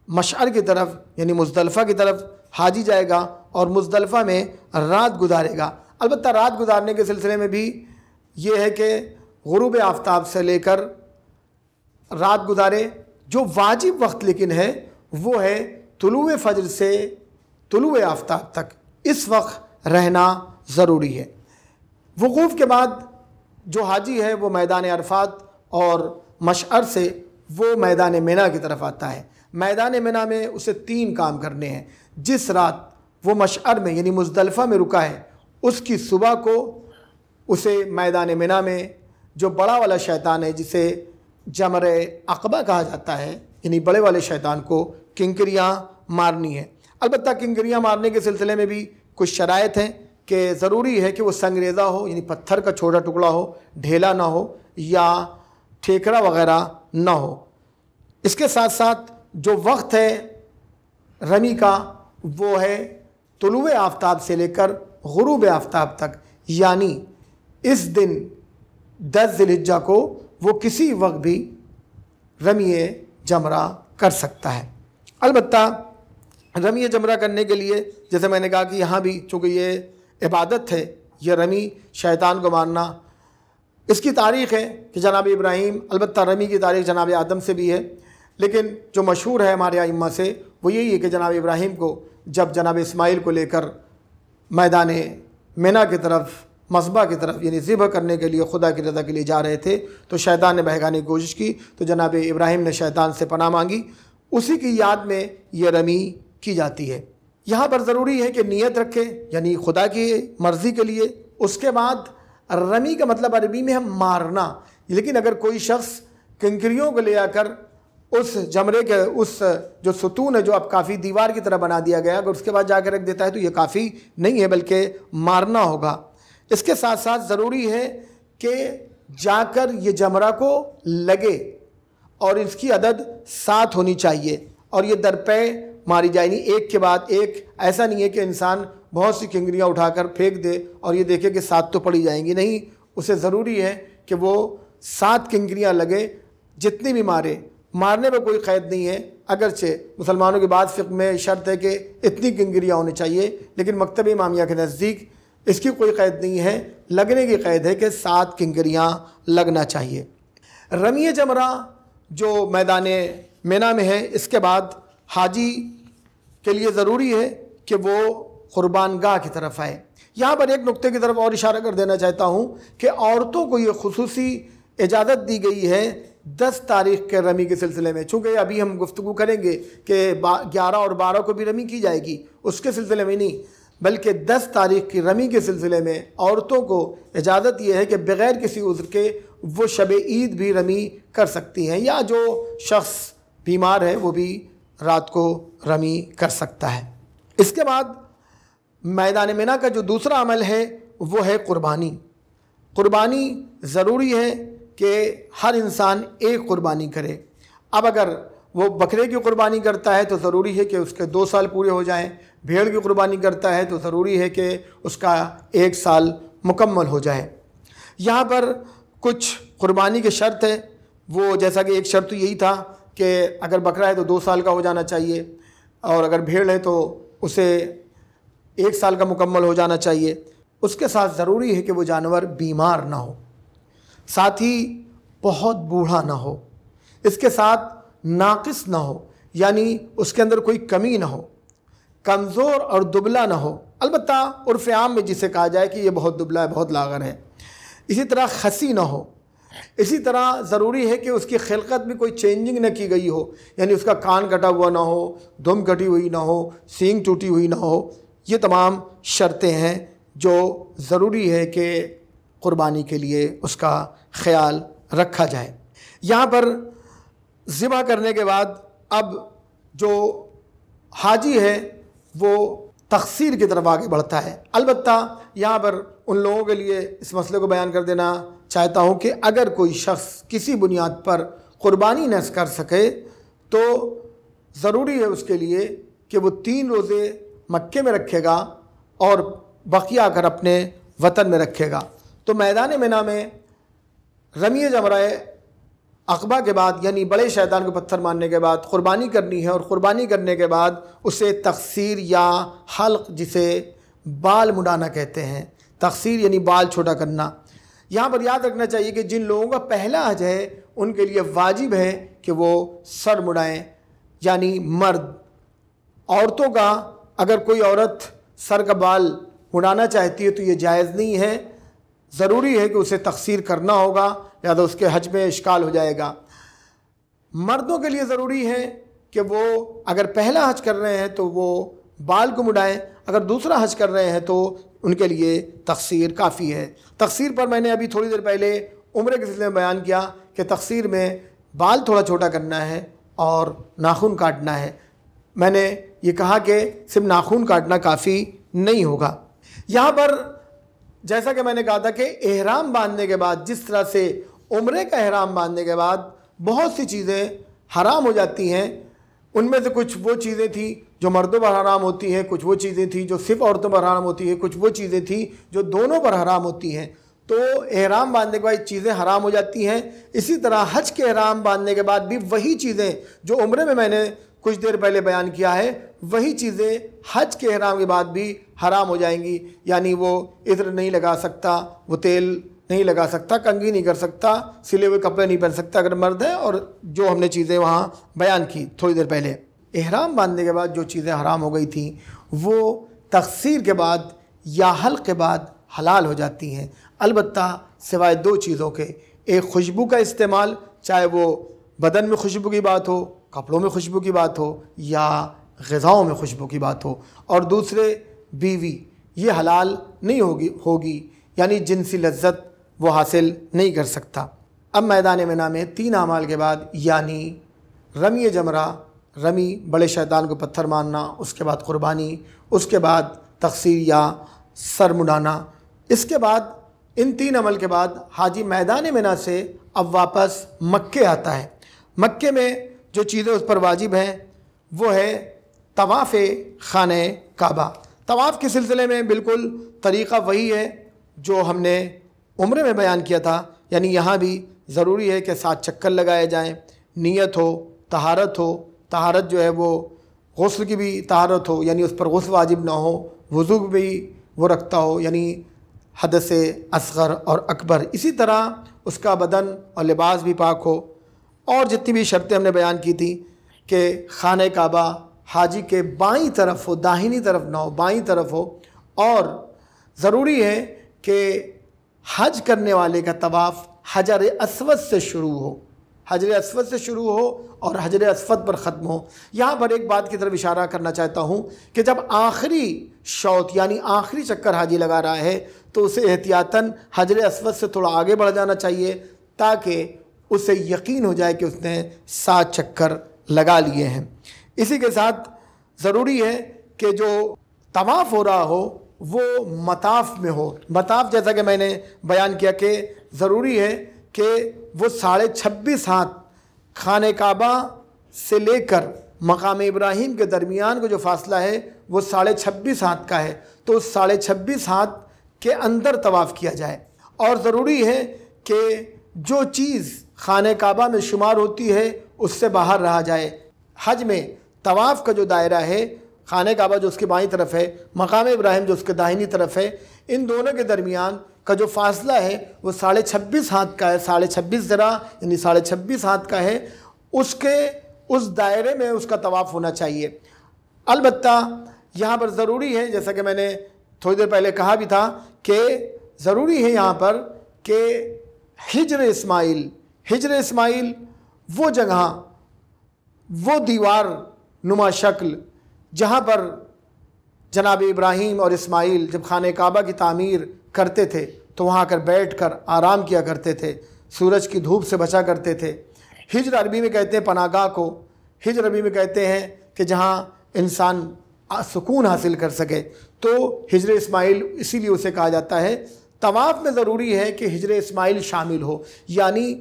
مشعر کی طرف، یعنی مزدلفہ کی طرف حاجی جائے گا، اور مزدلفہ میں رات گزارے گا۔ البتہ رات گزارنے کے سلسلے میں بھی یہ ہے کہ غروب آفتاب سے لے کر رات گزارے۔ جو واجب وقت لیکن ہے وہ ہے طلوع فجر سے طلوع آفتاب تک، اس وقت رہنا ضروری ہے۔ وقوف کے بعد جو حاجی ہے وہ میدان عرفات اور مشعر سے وہ میدان مینا کی طرف آتا ہے۔ میدان مینا میں اسے 3 کام کرنے ہیں۔ جس رات وہ مشعر میں یعنی مزدلفہ میں رکا ہے، اس کی صبح کو اسے میدان مینا میں جو بڑا والا شیطان ہے، جسے جمر عقبہ کہا جاتا ہے، یعنی بڑے والے شیطان کو کنکریاں مارنی ہے۔ البتہ کنکریاں مارنے کے سلسلے میں بھی کچھ شرائط ہیں کہ ضروری ہے کہ وہ سنگریزہ ہو، یعنی پتھر کا چھوٹا ٹکڑا ہو، ڈھیلا نہ ہو، یا ٹھیکرا وغیرہ نہ ہو۔ اس کے ساتھ ساتھ جو وقت ہے رمی کا وہ ہے طلوع آفتاب سے لے کر غروب آفتاب تک، یعنی اس دن 10 ذی الحجہ کو وہ کسی وقت بھی رمی جمرہ کر سکتا ہے۔ البتہ رمی جمرہ کرنے کے لیے جیسے میں نے کہا کہ یہاں بھی چونکہ یہ عبادت ہے، یہ رمی شیطان کو مارنا، اس کی تاریخ ہے کہ جناب ابراہیم، البتہ رمی کی تاریخ جناب آدم سے بھی ہے، لیکن جو مشہور ہے ہمارے ائمہ سے وہ یہی ہے کہ جناب ابراہیم کو جب جناب اسماعیل کو لے کر میدان مینا کی طرف، مذبح کی طرف یعنی ذبح کرنے کے لیے خدا کی رضا کے لیے جا رہے تھے تو شیطان نے بہکانے کی کوشش کی، تو جناب ابراہیم نے شیطان سے پناہ مانگی، اسی کی یاد میں یہ رمی کی جاتی ہے۔ یہاں پر ضروری ہے کہ نیت رکھے یعنی خدا کی مرضی کے لیے۔ اس کے بعد رمی کا مطلب عربی میں ہے مارنا، لیکن اگر کوئی شخص کنکریوں کو لے آ کر اس جمرے کے اس جو ستون ہے جو اب کافی دیوار کی طرح بنا دیا گیا، اگر اس کے بعد جا کے رکھ دیتا ہے تو یہ کافی نہیں ہے بلکہ مارنا ہوگا۔ اس کے ساتھ ساتھ ضروری ہے کہ جا کر یہ جمرہ کو لگے اور اس کی عدد 7 ہونی چاہیے اور یہ درپے ماری جائے، نہیں ایک کے بعد ایک۔ ایسا نہیں ہے کہ انسان بہت سی کنکریاں اٹھا کر پھینک دے اور یہ دیکھے کہ 7 تو پڑی جائیں گی، نہیں، اسے ضروری ہے کہ وہ 7 کنکریاں لگے، جتنی بھی مارنے پہ کوئی قید نہیں ہے، اگرچہ مسلمانوں کی بات فقہ میں شرط ہے کہ اتنی کنکریاں ہونی چاہیے، لیکن مکتب امامیہ کے نزدیک اس کی کوئی قید نہیں ہے، لگنے کی قید ہے کہ 7 کنکریاں لگنا چاہیے۔ رمی جمرہ جو میدان مینا میں ہے، اس کے بعد حاجی کے لیے ضروری ہے کہ وہ قربان گاہ کی طرف آئے۔ یہاں پر ایک نقطے کی طرف اور اشارہ کر دینا چاہتا ہوں کہ عورتوں کو یہ خصوصی اجازت دی گئی ہے 10 تاریخ کے رمی کے سلسلے میں، چونکہ ابھی ہم گفتگو کریں گے کہ 11 اور 12 کو بھی رمی کی جائے گی، اس کے سلسلے میں نہیں، بلکہ 10 تاریخ کی رمی کے سلسلے میں عورتوں کو اجازت یہ ہے کہ بغیر کسی عذر کے وہ شب عید بھی رمی کر سکتی ہیں، یا جو شخص بیمار ہے وہ بھی رات کو رمی کر سکتا ہے۔ اس کے بعد میدان مینا کا جو دوسرا عمل ہے وہ ہے قربانی۔ قربانی ضروری ہے کہ ہر انسان ایک قربانی کرے۔ اب اگر وہ بکرے کی قربانی کرتا ہے تو ضروری ہے کہ اس کے 2 سال پورے ہو جائیں، بھیڑ کی قربانی کرتا ہے تو ضروری ہے کہ اس کا 1 سال مکمل ہو جائے۔ یہاں پر کچھ قربانی کے شرط ہے، وہ جیسا کہ ایک شرط تو یہی تھا کہ اگر بکرا ہے تو 2 سال کا ہو جانا چاہیے، اور اگر بھیڑ ہے تو اسے 1 سال کا مکمل ہو جانا چاہیے۔ اس کے ساتھ ضروری ہے کہ وہ جانور بیمار نہ ہو، ساتھ ہی بہت بوڑھا نہ ہو، اس کے ساتھ ناقص نہ ہو یعنی اس کے اندر کوئی کمی نہ ہو، کمزور اور دبلا نہ ہو، البتہ عرف عام میں جسے کہا جائے کہ یہ بہت دبلا ہے، بہت لاغر ہے، اسی طرح خسی نہ ہو۔ اسی طرح ضروری ہے کہ اس کی خلقت میں کوئی چینجنگ نہ کی گئی ہو، یعنی اس کا کان کٹا ہوا نہ ہو، دم کٹی ہوئی نہ ہو، سینگ ٹوٹی ہوئی نہ ہو۔ یہ تمام شرطیں ہیں جو ضروری ہے کہ قربانی کے لیے اس کا خیال رکھا جائے۔ یہاں پر ذبح کرنے کے بعد اب جو حاجی ہے وہ تقصیر کی طرف آگے بڑھتا ہے۔ البتہ یہاں پر ان لوگوں کے لیے اس مسئلے کو بیان کر دینا چاہتا ہوں کہ اگر کوئی شخص کسی بنیاد پر قربانی نہ کر سکے تو ضروری ہے اس کے لیے کہ وہ 3 روزے مکے میں رکھے گا اور بقیہ کر اپنے وطن میں رکھے گا۔ تو میدان مینا میں رمی جمرہ عقبہ کے بعد یعنی بڑے شیطان کو پتھر مارنے کے بعد قربانی کرنی ہے، اور قربانی کرنے کے بعد اسے تقصیر یا حلق، جسے بال مڈانا کہتے ہیں، تقصیر یعنی بال چھوٹا کرنا۔ یہاں پر یاد رکھنا چاہیے کہ جن لوگوں کا پہلا حج ہے ان کے لیے واجب ہے کہ وہ سر مڈائیں، یعنی مرد۔ عورتوں کا اگر کوئی عورت سر کا بال مڈانا چاہتی ہے تو یہ جائز نہیں ہے، ضروری ہے کہ اسے تقصیر کرنا ہوگا، لہذا اس کے حج میں اشکال ہو جائے گا۔ مردوں کے لیے ضروری ہے کہ وہ اگر پہلا حج کر رہے ہیں تو وہ بال کو مڈائیں، اگر دوسرا حج کر رہے ہیں تو ان کے لیے تقصیر کافی ہے۔ تقصیر پر میں نے ابھی تھوڑی دیر پہلے عمرے کے سلسلے میں بیان کیا کہ تقصیر میں بال تھوڑا چھوٹا کرنا ہے اور ناخن کاٹنا ہے۔ میں نے یہ کہا کہ صرف ناخن کاٹنا کافی نہیں ہوگا۔ یہاں پر جیسا کہ میں نے کہا تھا کہ احرام باندھنے کے بعد جس طرح سے عمرے کا احرام باندھنے کے بعد بہت سی چیزیں حرام ہو جاتی ہیں. ان میں سے کچھ وہ چیزیں تھیں جو مردوں پر حرام ہوتی ہیں، کچھ وہ چیزیں تھیں جو صرف عورتوں پر حرام ہوتی ہیں، کچھ وہ چیزیں تھیں جو دونوں پر حرام ہوتی ہیں. تو احرام باندھنے کے بعد چیزیں حرام ہو جاتی ہیں. اسی طرح حج کے احرام باندھنے کے بعد بھی وہی چیزیں جو عمرے میں نے کچھ دیر پہلے بیان کیا ہے، وہی چیزیں حج کے احرام کے بعد بھی حرام ہو جائیں گی. یعنی وہ عطر نہیں لگا سکتا، وہ تیل نہیں لگا سکتا، کنگھی نہیں کر سکتا، سلے ہوئے کپڑے نہیں پہن سکتا اگر مرد ہے، اور جو ہم نے چیزیں وہاں بیان کی تھوڑی دیر پہلے. احرام باندھنے کے بعد جو چیزیں حرام ہو گئی تھیں وہ تقصیر کے بعد یا حلق کے بعد حلال ہو جاتی ہیں، البتہ سوائے دو چیزوں کے. ایک خوشبو کا استعمال، چاہے وہ بدن میں خوشبو کی بات ہو، کپڑوں میں خوشبو کی بات ہو، یا غذاؤں میں خوشبو کی بات ہو. اور دوسرے بیوی، یہ حلال نہیں ہوگی، یعنی جنسی لذت وہ حاصل نہیں کر سکتا. اب میدان منا میں 3 اعمال کے بعد، یعنی رمی جمرہ، رمی بڑے شیطان کو پتھر مارنا، اس کے بعد قربانی، اس کے بعد تقصیر یا سر مڈانا، اس کے بعد ان 3 عمل کے بعد حاجی میدان منا سے اب واپس مکے آتا ہے. مکے میں جو چیزیں اس پر واجب ہیں وہ ہے طواف خانہ کعبہ. طواف کے سلسلے میں بالکل طریقہ وہی ہے جو ہم نے عمرے میں بیان کیا تھا، یعنی یہاں بھی ضروری ہے کہ 7 چکر لگائے جائیں، نیت ہو، طہارت ہو. طہارت جو ہے وہ غسل کی بھی طہارت ہو، یعنی اس پر غسل واجب نہ ہو، وضو بھی وہ رکھتا ہو، یعنی حدث اصغر اور اکبر. اسی طرح اس کا بدن اور لباس بھی پاک ہو. اور جتنی بھی شرطیں ہم نے بیان کی تھی کہ خانہ کعبہ حاجی کے بائیں طرف ہو، داہنی طرف نہ ہو، بائیں طرف ہو. اور ضروری ہے کہ حج کرنے والے کا طواف حجر اسود سے شروع ہو، حجر اسود سے شروع ہو اور حجر اسود پر ختم ہو. یہاں پر ایک بات کی طرف اشارہ کرنا چاہتا ہوں کہ جب آخری شوط یعنی آخری چکر حاجی لگا رہا ہے تو اسے احتیاطاً حجر اسود سے تھوڑا آگے بڑھ جانا چاہیے، تاکہ اسے یقین ہو جائے کہ اس نے 7 چکر لگا لیے ہیں. اسی کے ساتھ ضروری ہے کہ جو طواف ہو رہا ہو وہ مطاف میں ہو. مطاف جیسا کہ میں نے بیان کیا کہ ضروری ہے کہ وہ 26.5 ہاتھ خانہ کعبہ سے لے کر مقام ابراہیم کے درمیان کو جو فاصلہ ہے وہ 26.5 ہاتھ کا ہے. تو اس 26.5 ہاتھ کے اندر طواف کیا جائے. اور ضروری ہے کہ جو چیز خانہ کعبہ میں شمار ہوتی ہے اس سے باہر رہا جائے. حج میں طواف کا جو دائرہ ہے، خانہ کعبہ جو اس کے بائیں طرف ہے، مقام ابراہیم جو اس کے داہنی طرف ہے، ان دونوں کے درمیان کا جو فاصلہ ہے وہ 26.5 ہاتھ کا ہے. 26.5 ذراع یعنی 26.5 ہاتھ کا ہے. اس دائرے میں اس کا طواف ہونا چاہیے. البتہ یہاں پر ضروری ہے، جیسا کہ میں نے تھوڑی دیر پہلے کہا بھی تھا، کہ ضروری ہے یہاں پر کہ ہجر اسماعیل وہ جگہ، وہ دیوار نما شکل جہاں پر جناب ابراہیم اور اسماعیل جب خانہ کعبہ کی تعمیر کرتے تھے تو وہاں کر بیٹھ کر آرام کیا کرتے تھے، سورج کی دھوپ سے بچا کرتے تھے. ہجر عربی میں کہتے ہیں پناہ گاہ کو، ہجر عربی میں کہتے ہیں کہ جہاں انسان سکون حاصل کر سکے. تو ہجر اسماعیل اسی لیے اسے کہا جاتا ہے. طواف میں ضروری ہے کہ ہجر اسماعیل شامل ہو، یعنی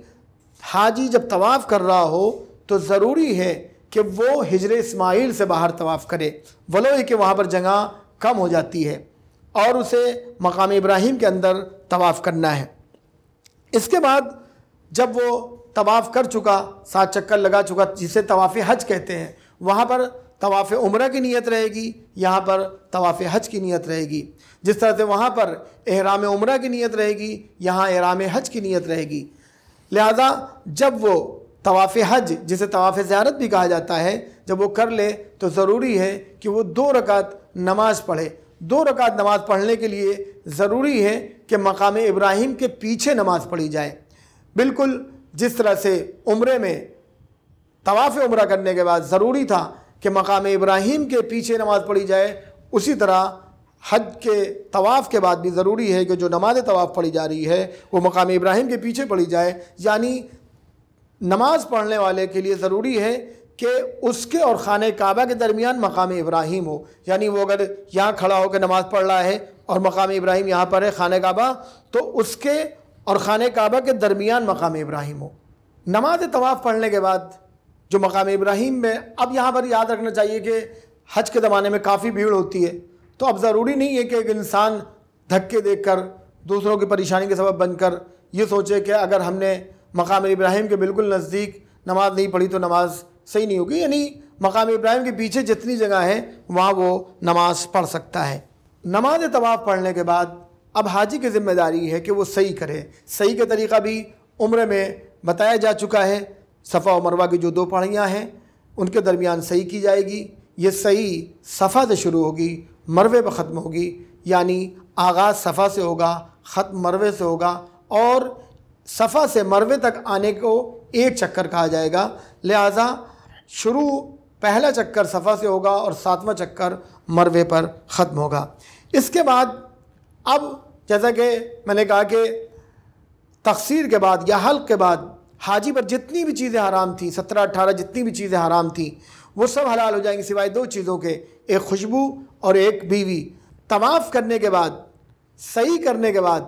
حاجی جب طواف کر رہا ہو تو ضروری ہے کہ وہ ہجر اسماعیل سے باہر طواف کرے، ولو کہ وہاں پر جگہ کم ہو جاتی ہے، اور اسے مقام ابراہیم کے اندر طواف کرنا ہے. اس کے بعد جب وہ طواف کر چکا، 7 چکر لگا چکا، جسے طواف حج کہتے ہیں، وہاں پر طواف عمرہ کی نیت رہے گی، یہاں پر طواف حج کی نیت رہے گی. جس طرح سے وہاں پر احرام عمرہ کی نیت رہے گی، یہاں احرام حج کی نیت رہے گی. لہذا جب وہ طواف حج، جسے طواف زیارت بھی کہا جاتا ہے، جب وہ کر لے تو ضروری ہے کہ وہ 2 رکعت نماز پڑھے. 2 رکعت نماز پڑھنے کے لیے ضروری ہے کہ مقام ابراہیم کے پیچھے نماز پڑھی جائے. بالکل جس طرح سے عمرے میں طواف عمرہ کرنے کے بعد ضروری تھا کہ مقام ابراہیم کے پیچھے نماز پڑھی جائے، اسی طرح حج کے طواف کے بعد بھی ضروری ہے کہ جو نماز طواف پڑھی جا رہی ہے وہ مقام ابراہیم کے پیچھے پڑھی جائے. یعنی نماز پڑھنے والے کے لیے ضروری ہے کہ اس کے اور خانہ کعبہ کے درمیان مقام ابراہیم ہو. یعنی وہ اگر یہاں کھڑا ہو کے نماز پڑھ رہا ہے اور مقام ابراہیم یہاں پر ہے خانہ کعبہ، تو اس کے اور خانہ کعبہ کے درمیان مقام ابراہیم ہو۔ نماز طواف پڑھنے کے بعد جو مقام ابراہیم میں، اب یہاں پر یاد رکھنا چاہیے کہ حج کے زمانے میں کافی بھیڑ ہوتی ہے، تو اب ضروری نہیں ہے کہ ایک انسان دھکے دیکھ کر دوسروں کی پریشانی کے سبب بن کر یہ سوچے کہ اگر ہم نے مقام ابراہیم کے بالکل نزدیک نماز نہیں پڑھی تو نماز صحیح نہیں ہوگی، یعنی مقام ابراہیم کے پیچھے جتنی جگہ ہے وہاں وہ نماز پڑھ سکتا ہے۔ نماز طواف پڑھنے کے بعد اب حاجی کی ذمہ داری ہے کہ وہ صحیح کرے۔ صحیح کا طریقہ بھی عمرے میں بتایا جا چکا ہے۔ صفا و مروہ کی جو 2 پہاڑیاں ہیں ان کے درمیان صحیح کی جائے گی۔ یہ صحیح صفا سے شروع ہوگی، مروے پہ ختم ہوگی، یعنی آغاز صفا سے ہوگا، ختم مروے سے ہوگا، اور صفا سے مروے تک آنے کو ایک چکر کہا جائے گا، لہٰذا شروع پہلا چکر صفا سے ہوگا اور 7واں چکر مروے پر ختم ہوگا۔ اس کے بعد اب جیسا کہ میں نے کہا کہ تقصیر کے بعد یا حلق کے بعد حاجی پر جتنی بھی چیزیں حرام تھیں، 17-18 جتنی بھی چیزیں حرام تھیں وہ سب حلال ہو جائیں گی سوائے 2 چیزوں کے، ایک خوشبو اور ایک بیوی۔ طواف کرنے کے بعد، صحیح کرنے کے بعد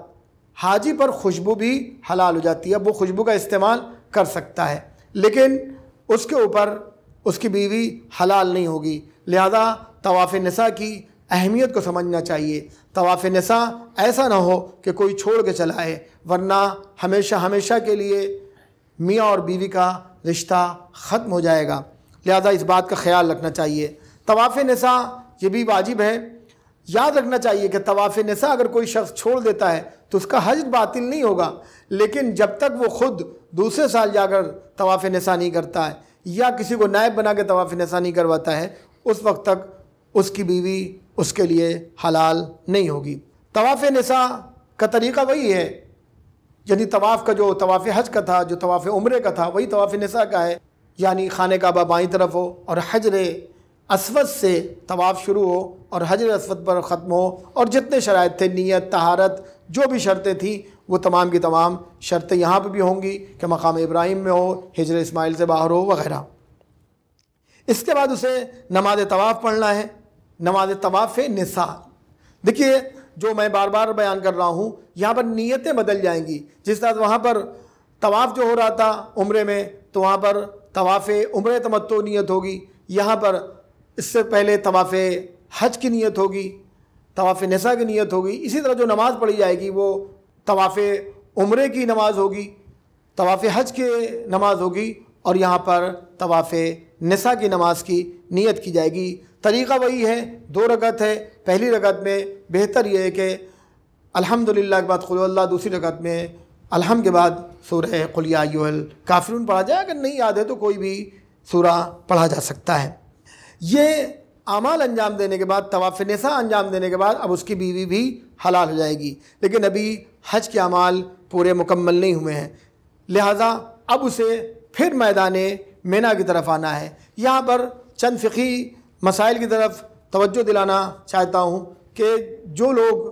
حاجی پر خوشبو بھی حلال ہو جاتی ہے، اب وہ خوشبو کا استعمال کر سکتا ہے، لیکن اس کے اوپر اس کی بیوی حلال نہیں ہوگی۔ لہذا طواف نساء کی اہمیت کو سمجھنا چاہیے۔ طواف نساء ایسا نہ ہو کہ کوئی چھوڑ کے چلا ہے، ورنہ ہمیشہ ہمیشہ کے لیے میاں اور بیوی کا رشتہ ختم ہو جائے گا، لہذا اس بات کا خیال رکھنا چاہیے۔ طواف نساء یہ بھی واجب ہے۔ یاد رکھنا چاہیے کہ طواف نساء اگر کوئی شخص چھوڑ دیتا ہے تو اس کا حج باطل نہیں ہوگا، لیکن جب تک وہ خود دوسرے سال جا کر طواف نساء نہیں کرتا ہے یا کسی کو نائب بنا کے طواف نساء نہیں کرواتا ہے، اس وقت تک اس کی بیوی اس کے لیے حلال نہیں ہوگی۔ طواف نساء کا طریقہ وہی ہے، یعنی طواف کا جو طواف حج کا تھا، جو طواف عمرے کا تھا، وہی طواف نساء کا ہے، یعنی خانہ کعبہ بائیں طرف ہو اور حجر اسود سے طواف شروع ہو اور حجر اسود پر ختم ہو، اور جتنے شرائط تھے، نیت، طہارت، جو بھی شرطیں تھیں وہ تمام کی تمام شرطیں یہاں پہ بھی ہوں گی کہ مقام ابراہیم میں ہو، ہجر اسماعیل سے باہر ہو وغیرہ۔ اس کے بعد اسے نماز طواف پڑھنا ہے، نماز طواف نساء۔ دیکھیے جو میں بار بار بیان کر رہا ہوں، یہاں پر نیتیں بدل جائیں گی۔ جس طرح وہاں پر طواف جو ہو رہا تھا عمرے میں، تو وہاں پر طواف عمرے تمتع نیت ہوگی، یہاں پر اس سے پہلے طواف حج کی نیت ہوگی، طواف نساء کی نیت ہوگی۔ اسی طرح جو نماز پڑھی جائے گی وہ طواف عمرے کی نماز ہوگی، طواف حج کی نماز ہوگی، اور یہاں پر طواف نساء کی نماز کی نیت کی جائے گی۔ طریقہ وہی ہے، 2 رکعت ہے۔ پہلی رکعت میں بہتر یہ ہے کہ الحمدللہ کے بعد قل هو اللہ، دوسری رکعت میں الحمد کے بعد سورہ قل یا ایھا الکافرون پڑھا جائے، اگر نہیں یاد ہے تو کوئی بھی سورہ پڑھا جا سکتا ہے۔ یہ اعمال انجام دینے کے بعد، طواف نساء انجام دینے کے بعد اب اس کی بیوی بھی حلال ہو جائے گی، لیکن ابھی حج کے اعمال پورے مکمل نہیں ہوئے ہیں، لہٰذا اب اسے پھر میدان مینا کی طرف آنا ہے۔ یہاں پر چند فقہی مسائل کی طرف توجہ دلانا چاہتا ہوں کہ جو لوگ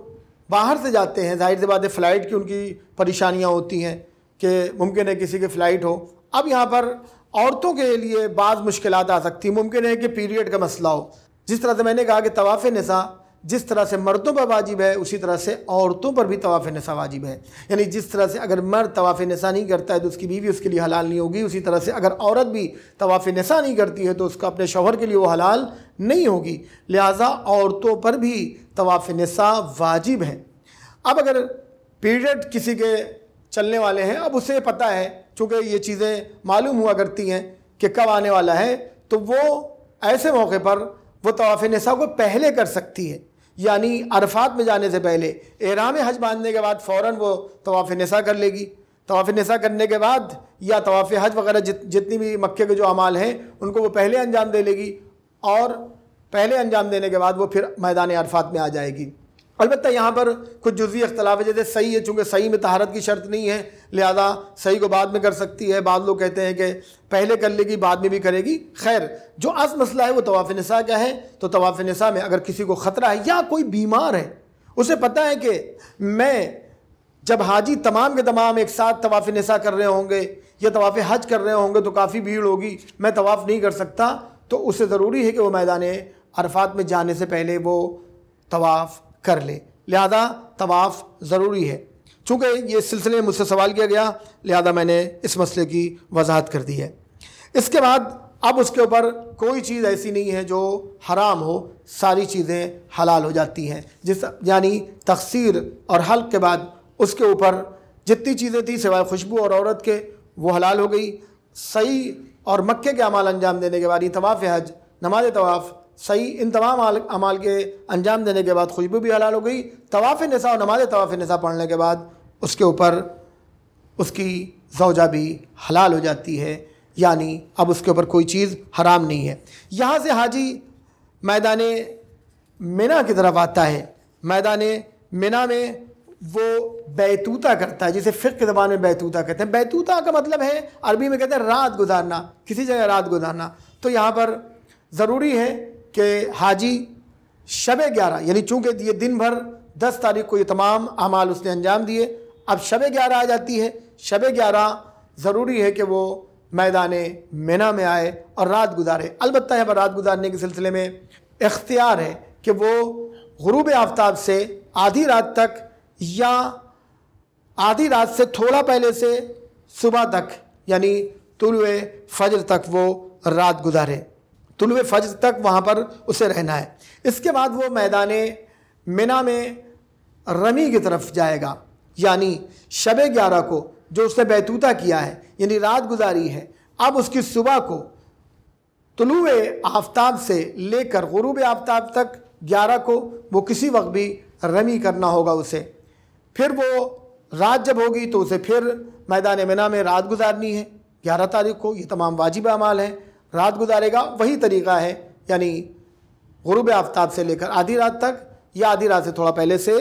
باہر سے جاتے ہیں، ظاہر سی بات ہے فلائٹ کی ان کی پریشانیاں ہوتی ہیں کہ ممکن ہے کسی کی فلائٹ ہو۔ اب یہاں پر عورتوں کے لیے بعض مشکلات آ سکتی ہیں، ممکن ہے کہ پیریڈ کا مسئلہ ہو۔ جس طرح سے میں نے کہا کہ طواف نساء جس طرح سے مردوں پر واجب ہے، اسی طرح سے عورتوں پر بھی طواف نساء واجب ہے، یعنی جس طرح سے اگر مرد طواف نساء نہیں کرتا ہے تو اس کی بیوی اس کے لیے حلال نہیں ہوگی، اسی طرح سے اگر عورت بھی طواف نساء نہیں کرتی ہے تو اس کا اپنے شوہر کے لیے وہ حلال نہیں ہوگی، لہٰذا عورتوں پر بھی طواف نساء واجب ہے۔ اب اگر پیریڈ کسی کے چلنے والے ہیں، اب اسے پتہ ہے، چونکہ یہ چیزیں معلوم ہوا کرتی ہیں کہ کب آنے والا ہے، تو وہ ایسے موقع پر وہ طواف نساء کو پہلے کر سکتی ہے، یعنی عرفات میں جانے سے پہلے احرام حج باندھنے کے بعد فوراً وہ طواف نساء کر لے گی۔ طواف نساء کرنے کے بعد یا طواف حج وغیرہ جتنی بھی مکے کے جو اعمال ہیں ان کو وہ پہلے انجام دے لے گی، اور پہلے انجام دینے کے بعد وہ پھر میدان عرفات میں آ جائے گی۔ البتہ یہاں پر کچھ جزوی اختلاف ہے، جیسے صحیح ہے، چونکہ صحیح میں طہارت کی شرط نہیں ہے، لہذا صحیح کو بعد میں کر سکتی ہے۔ بعض لوگ کہتے ہیں کہ پہلے کر لے گی بعد میں بھی کرے گی۔ خیر، جو اصل مسئلہ ہے وہ طواف نساء کا ہے، تو طواف نساء میں اگر کسی کو خطرہ ہے یا کوئی بیمار ہے، اسے پتہ ہے کہ میں جب حاجی تمام کے تمام ایک ساتھ طواف نساء کر رہے ہوں گے یا طواف حج کر رہے ہوں گے تو کافی بھیڑ ہوگی، میں طواف نہیں کر سکتا، تو اسے ضروری ہے کہ وہ میدان عرفات میں جانے سے پہلے وہ طواف کر لے، لہذا طواف ضروری ہے۔ چونکہ یہ سلسلے میں مجھ سے سوال کیا گیا لہذا میں نے اس مسئلے کی وضاحت کر دی ہے۔ اس کے بعد اب اس کے اوپر کوئی چیز ایسی نہیں ہے جو حرام ہو، ساری چیزیں حلال ہو جاتی ہیں، یعنی تقصیر اور حلق کے بعد اس کے اوپر جتنی چیزیں تھیں سوائے خوشبو اور عورت کے وہ حلال ہو گئی۔ صحیح اور مکے کے اعمال انجام دینے کے بعد، یہ طواف حج، نماز طواف، صحیح ان تمام اعمال کے انجام دینے کے بعد خوشبو بھی حلال ہو گئی۔ طواف نساء اور نماز طواف نساء پڑھنے کے بعد اس کے اوپر اس کی زوجہ بھی حلال ہو جاتی ہے، یعنی اب اس کے اوپر کوئی چیز حرام نہیں ہے۔ یہاں سے حاجی میدان منا کی طرف آتا ہے۔ میدان منا میں وہ بیتوتا کرتا ہے، جسے فقہ کی زبان میں بیتوتا کہتے ہیں۔ بیتوتا کا مطلب ہے عربی میں کہتے ہیں رات گزارنا، کسی جگہ رات گزارنا۔ تو یہاں پر ضروری ہے کہ حاجی شب 11، یعنی چونکہ یہ دن بھر 10 تاریخ کو یہ تمام اعمال اس نے انجام دیے، اب شب 11 آ جاتی ہے۔ شب 11 ضروری ہے کہ وہ میدان منا میں آئے اور رات گزارے۔ البتہ یہاں پر رات گزارنے کے سلسلے میں اختیار ہے کہ وہ غروب آفتاب سے آدھی رات تک یا آدھی رات سے تھوڑا پہلے سے صبح تک، یعنی طلوع فجر تک وہ رات گزارے، طلوع فجر تک وہاں پر اسے رہنا ہے۔ اس کے بعد وہ میدان منا میں رمی کی طرف جائے گا، یعنی شب 11 کو جو اس نے بیتوتا کیا ہے، یعنی رات گزاری ہے، اب اس کی صبح کو طلوع آفتاب سے لے کر غروب آفتاب تک 11 کو وہ کسی وقت بھی رمی کرنا ہوگا اسے۔ پھر وہ رات جب ہوگی تو اسے پھر میدان منا میں رات گزارنی ہے۔ 11 تاریخ کو یہ تمام واجب اعمال ہیں، رات گزارے گا۔ وہی طریقہ ہے، یعنی غروب آفتاب سے لے کر آدھی رات تک یا آدھی رات سے تھوڑا پہلے سے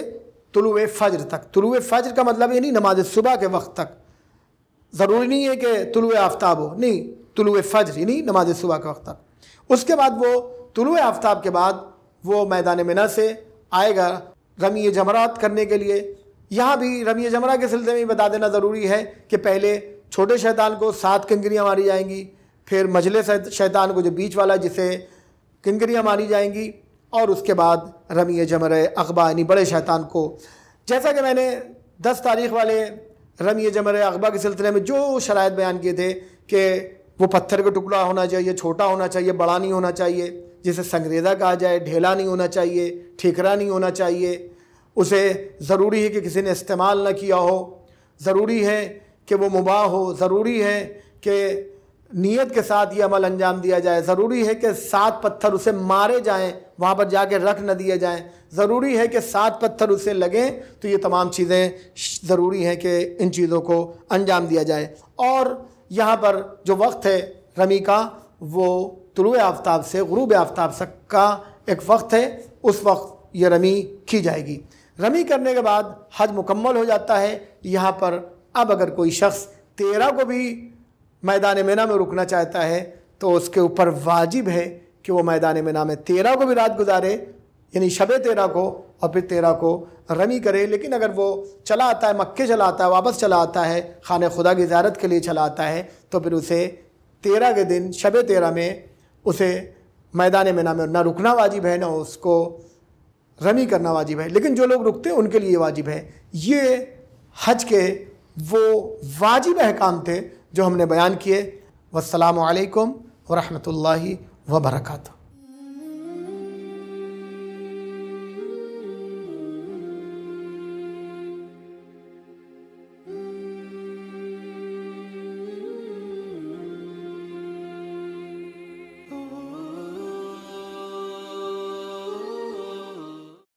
طلوع فجر تک۔ طلوع فجر کا مطلب یہ نہیں نماز صبح کے وقت تک، ضروری نہیں ہے کہ طلوع آفتاب ہو، نہیں، طلوع فجر یعنی نماز صبح کے وقت تک۔ اس کے بعد وہ طلوع آفتاب کے بعد وہ میدان منا سے آئے گا رمی جمرات کرنے کے لیے۔ یہاں بھی رمی جمرہ کے سلسلے میں بتا دینا ضروری ہے کہ پہلے چھوٹے شیطان کو 7 کنکریاں ماری جائیں گی، پھر مجلے شیطان کو جو بیچ والا جسے کنکریاں ماری جائیں گی، اور اس کے بعد رمی جمرہ عقبہ یعنی بڑے شیطان کو، جیسا کہ میں نے 10 تاریخ والے رمی جمرہ عقبہ کے سلسلے میں جو شرائط بیان کیے تھے کہ وہ پتھر کا ٹکڑا ہونا چاہیے، چھوٹا ہونا چاہیے، بڑا نہیں ہونا چاہیے، جسے سنگریزہ کہا جائے، ڈھیلا نہیں ہونا چاہیے، ٹھیکرا نہیں ہونا چاہیے، اسے ضروری ہے کہ کسی نے استعمال نہ کیا ہو، ضروری ہے کہ وہ مباح ہو، ضروری ہے کہ نیت کے ساتھ یہ عمل انجام دیا جائے، ضروری ہے کہ 7 پتھر اسے مارے جائیں، وہاں پر جا کے رکھ نہ دیے جائیں، ضروری ہے کہ 7 پتھر اسے لگیں۔ تو یہ تمام چیزیں ضروری ہیں کہ ان چیزوں کو انجام دیا جائے۔ اور یہاں پر جو وقت ہے رمی کا وہ طلوع آفتاب سے غروب آفتاب تک کا ایک وقت ہے، اس وقت یہ رمی کی جائے گی۔ رمی کرنے کے بعد حج مکمل ہو جاتا ہے۔ یہاں پر اب اگر کوئی شخص 13 کو بھی میدان منا میں رکنا چاہتا ہے تو اس کے اوپر واجب ہے کہ وہ میدان منا میں 13 کو بھی رات گزارے، یعنی شب 13 کو، اور پھر 13 کو رمی کرے۔ لیکن اگر وہ چلا آتا ہے، مکے چلا آتا ہے، واپس چلا آتا ہے، خانہ خدا کی زیارت کے لیے چلا آتا ہے، تو پھر اسے 13 کے دن شب 13 میں اسے میدان منا میں نہ رکنا واجب ہے، نہ اس کو رمی کرنا واجب ہے۔ لیکن جو لوگ رکتے ہیں ان کے لیے واجب ہے۔ یہ حج کے وہ واجب احکام تھے جو ہم نے بیان کیے۔ والسلام علیکم ورحمۃ اللہ وبرکاتہ۔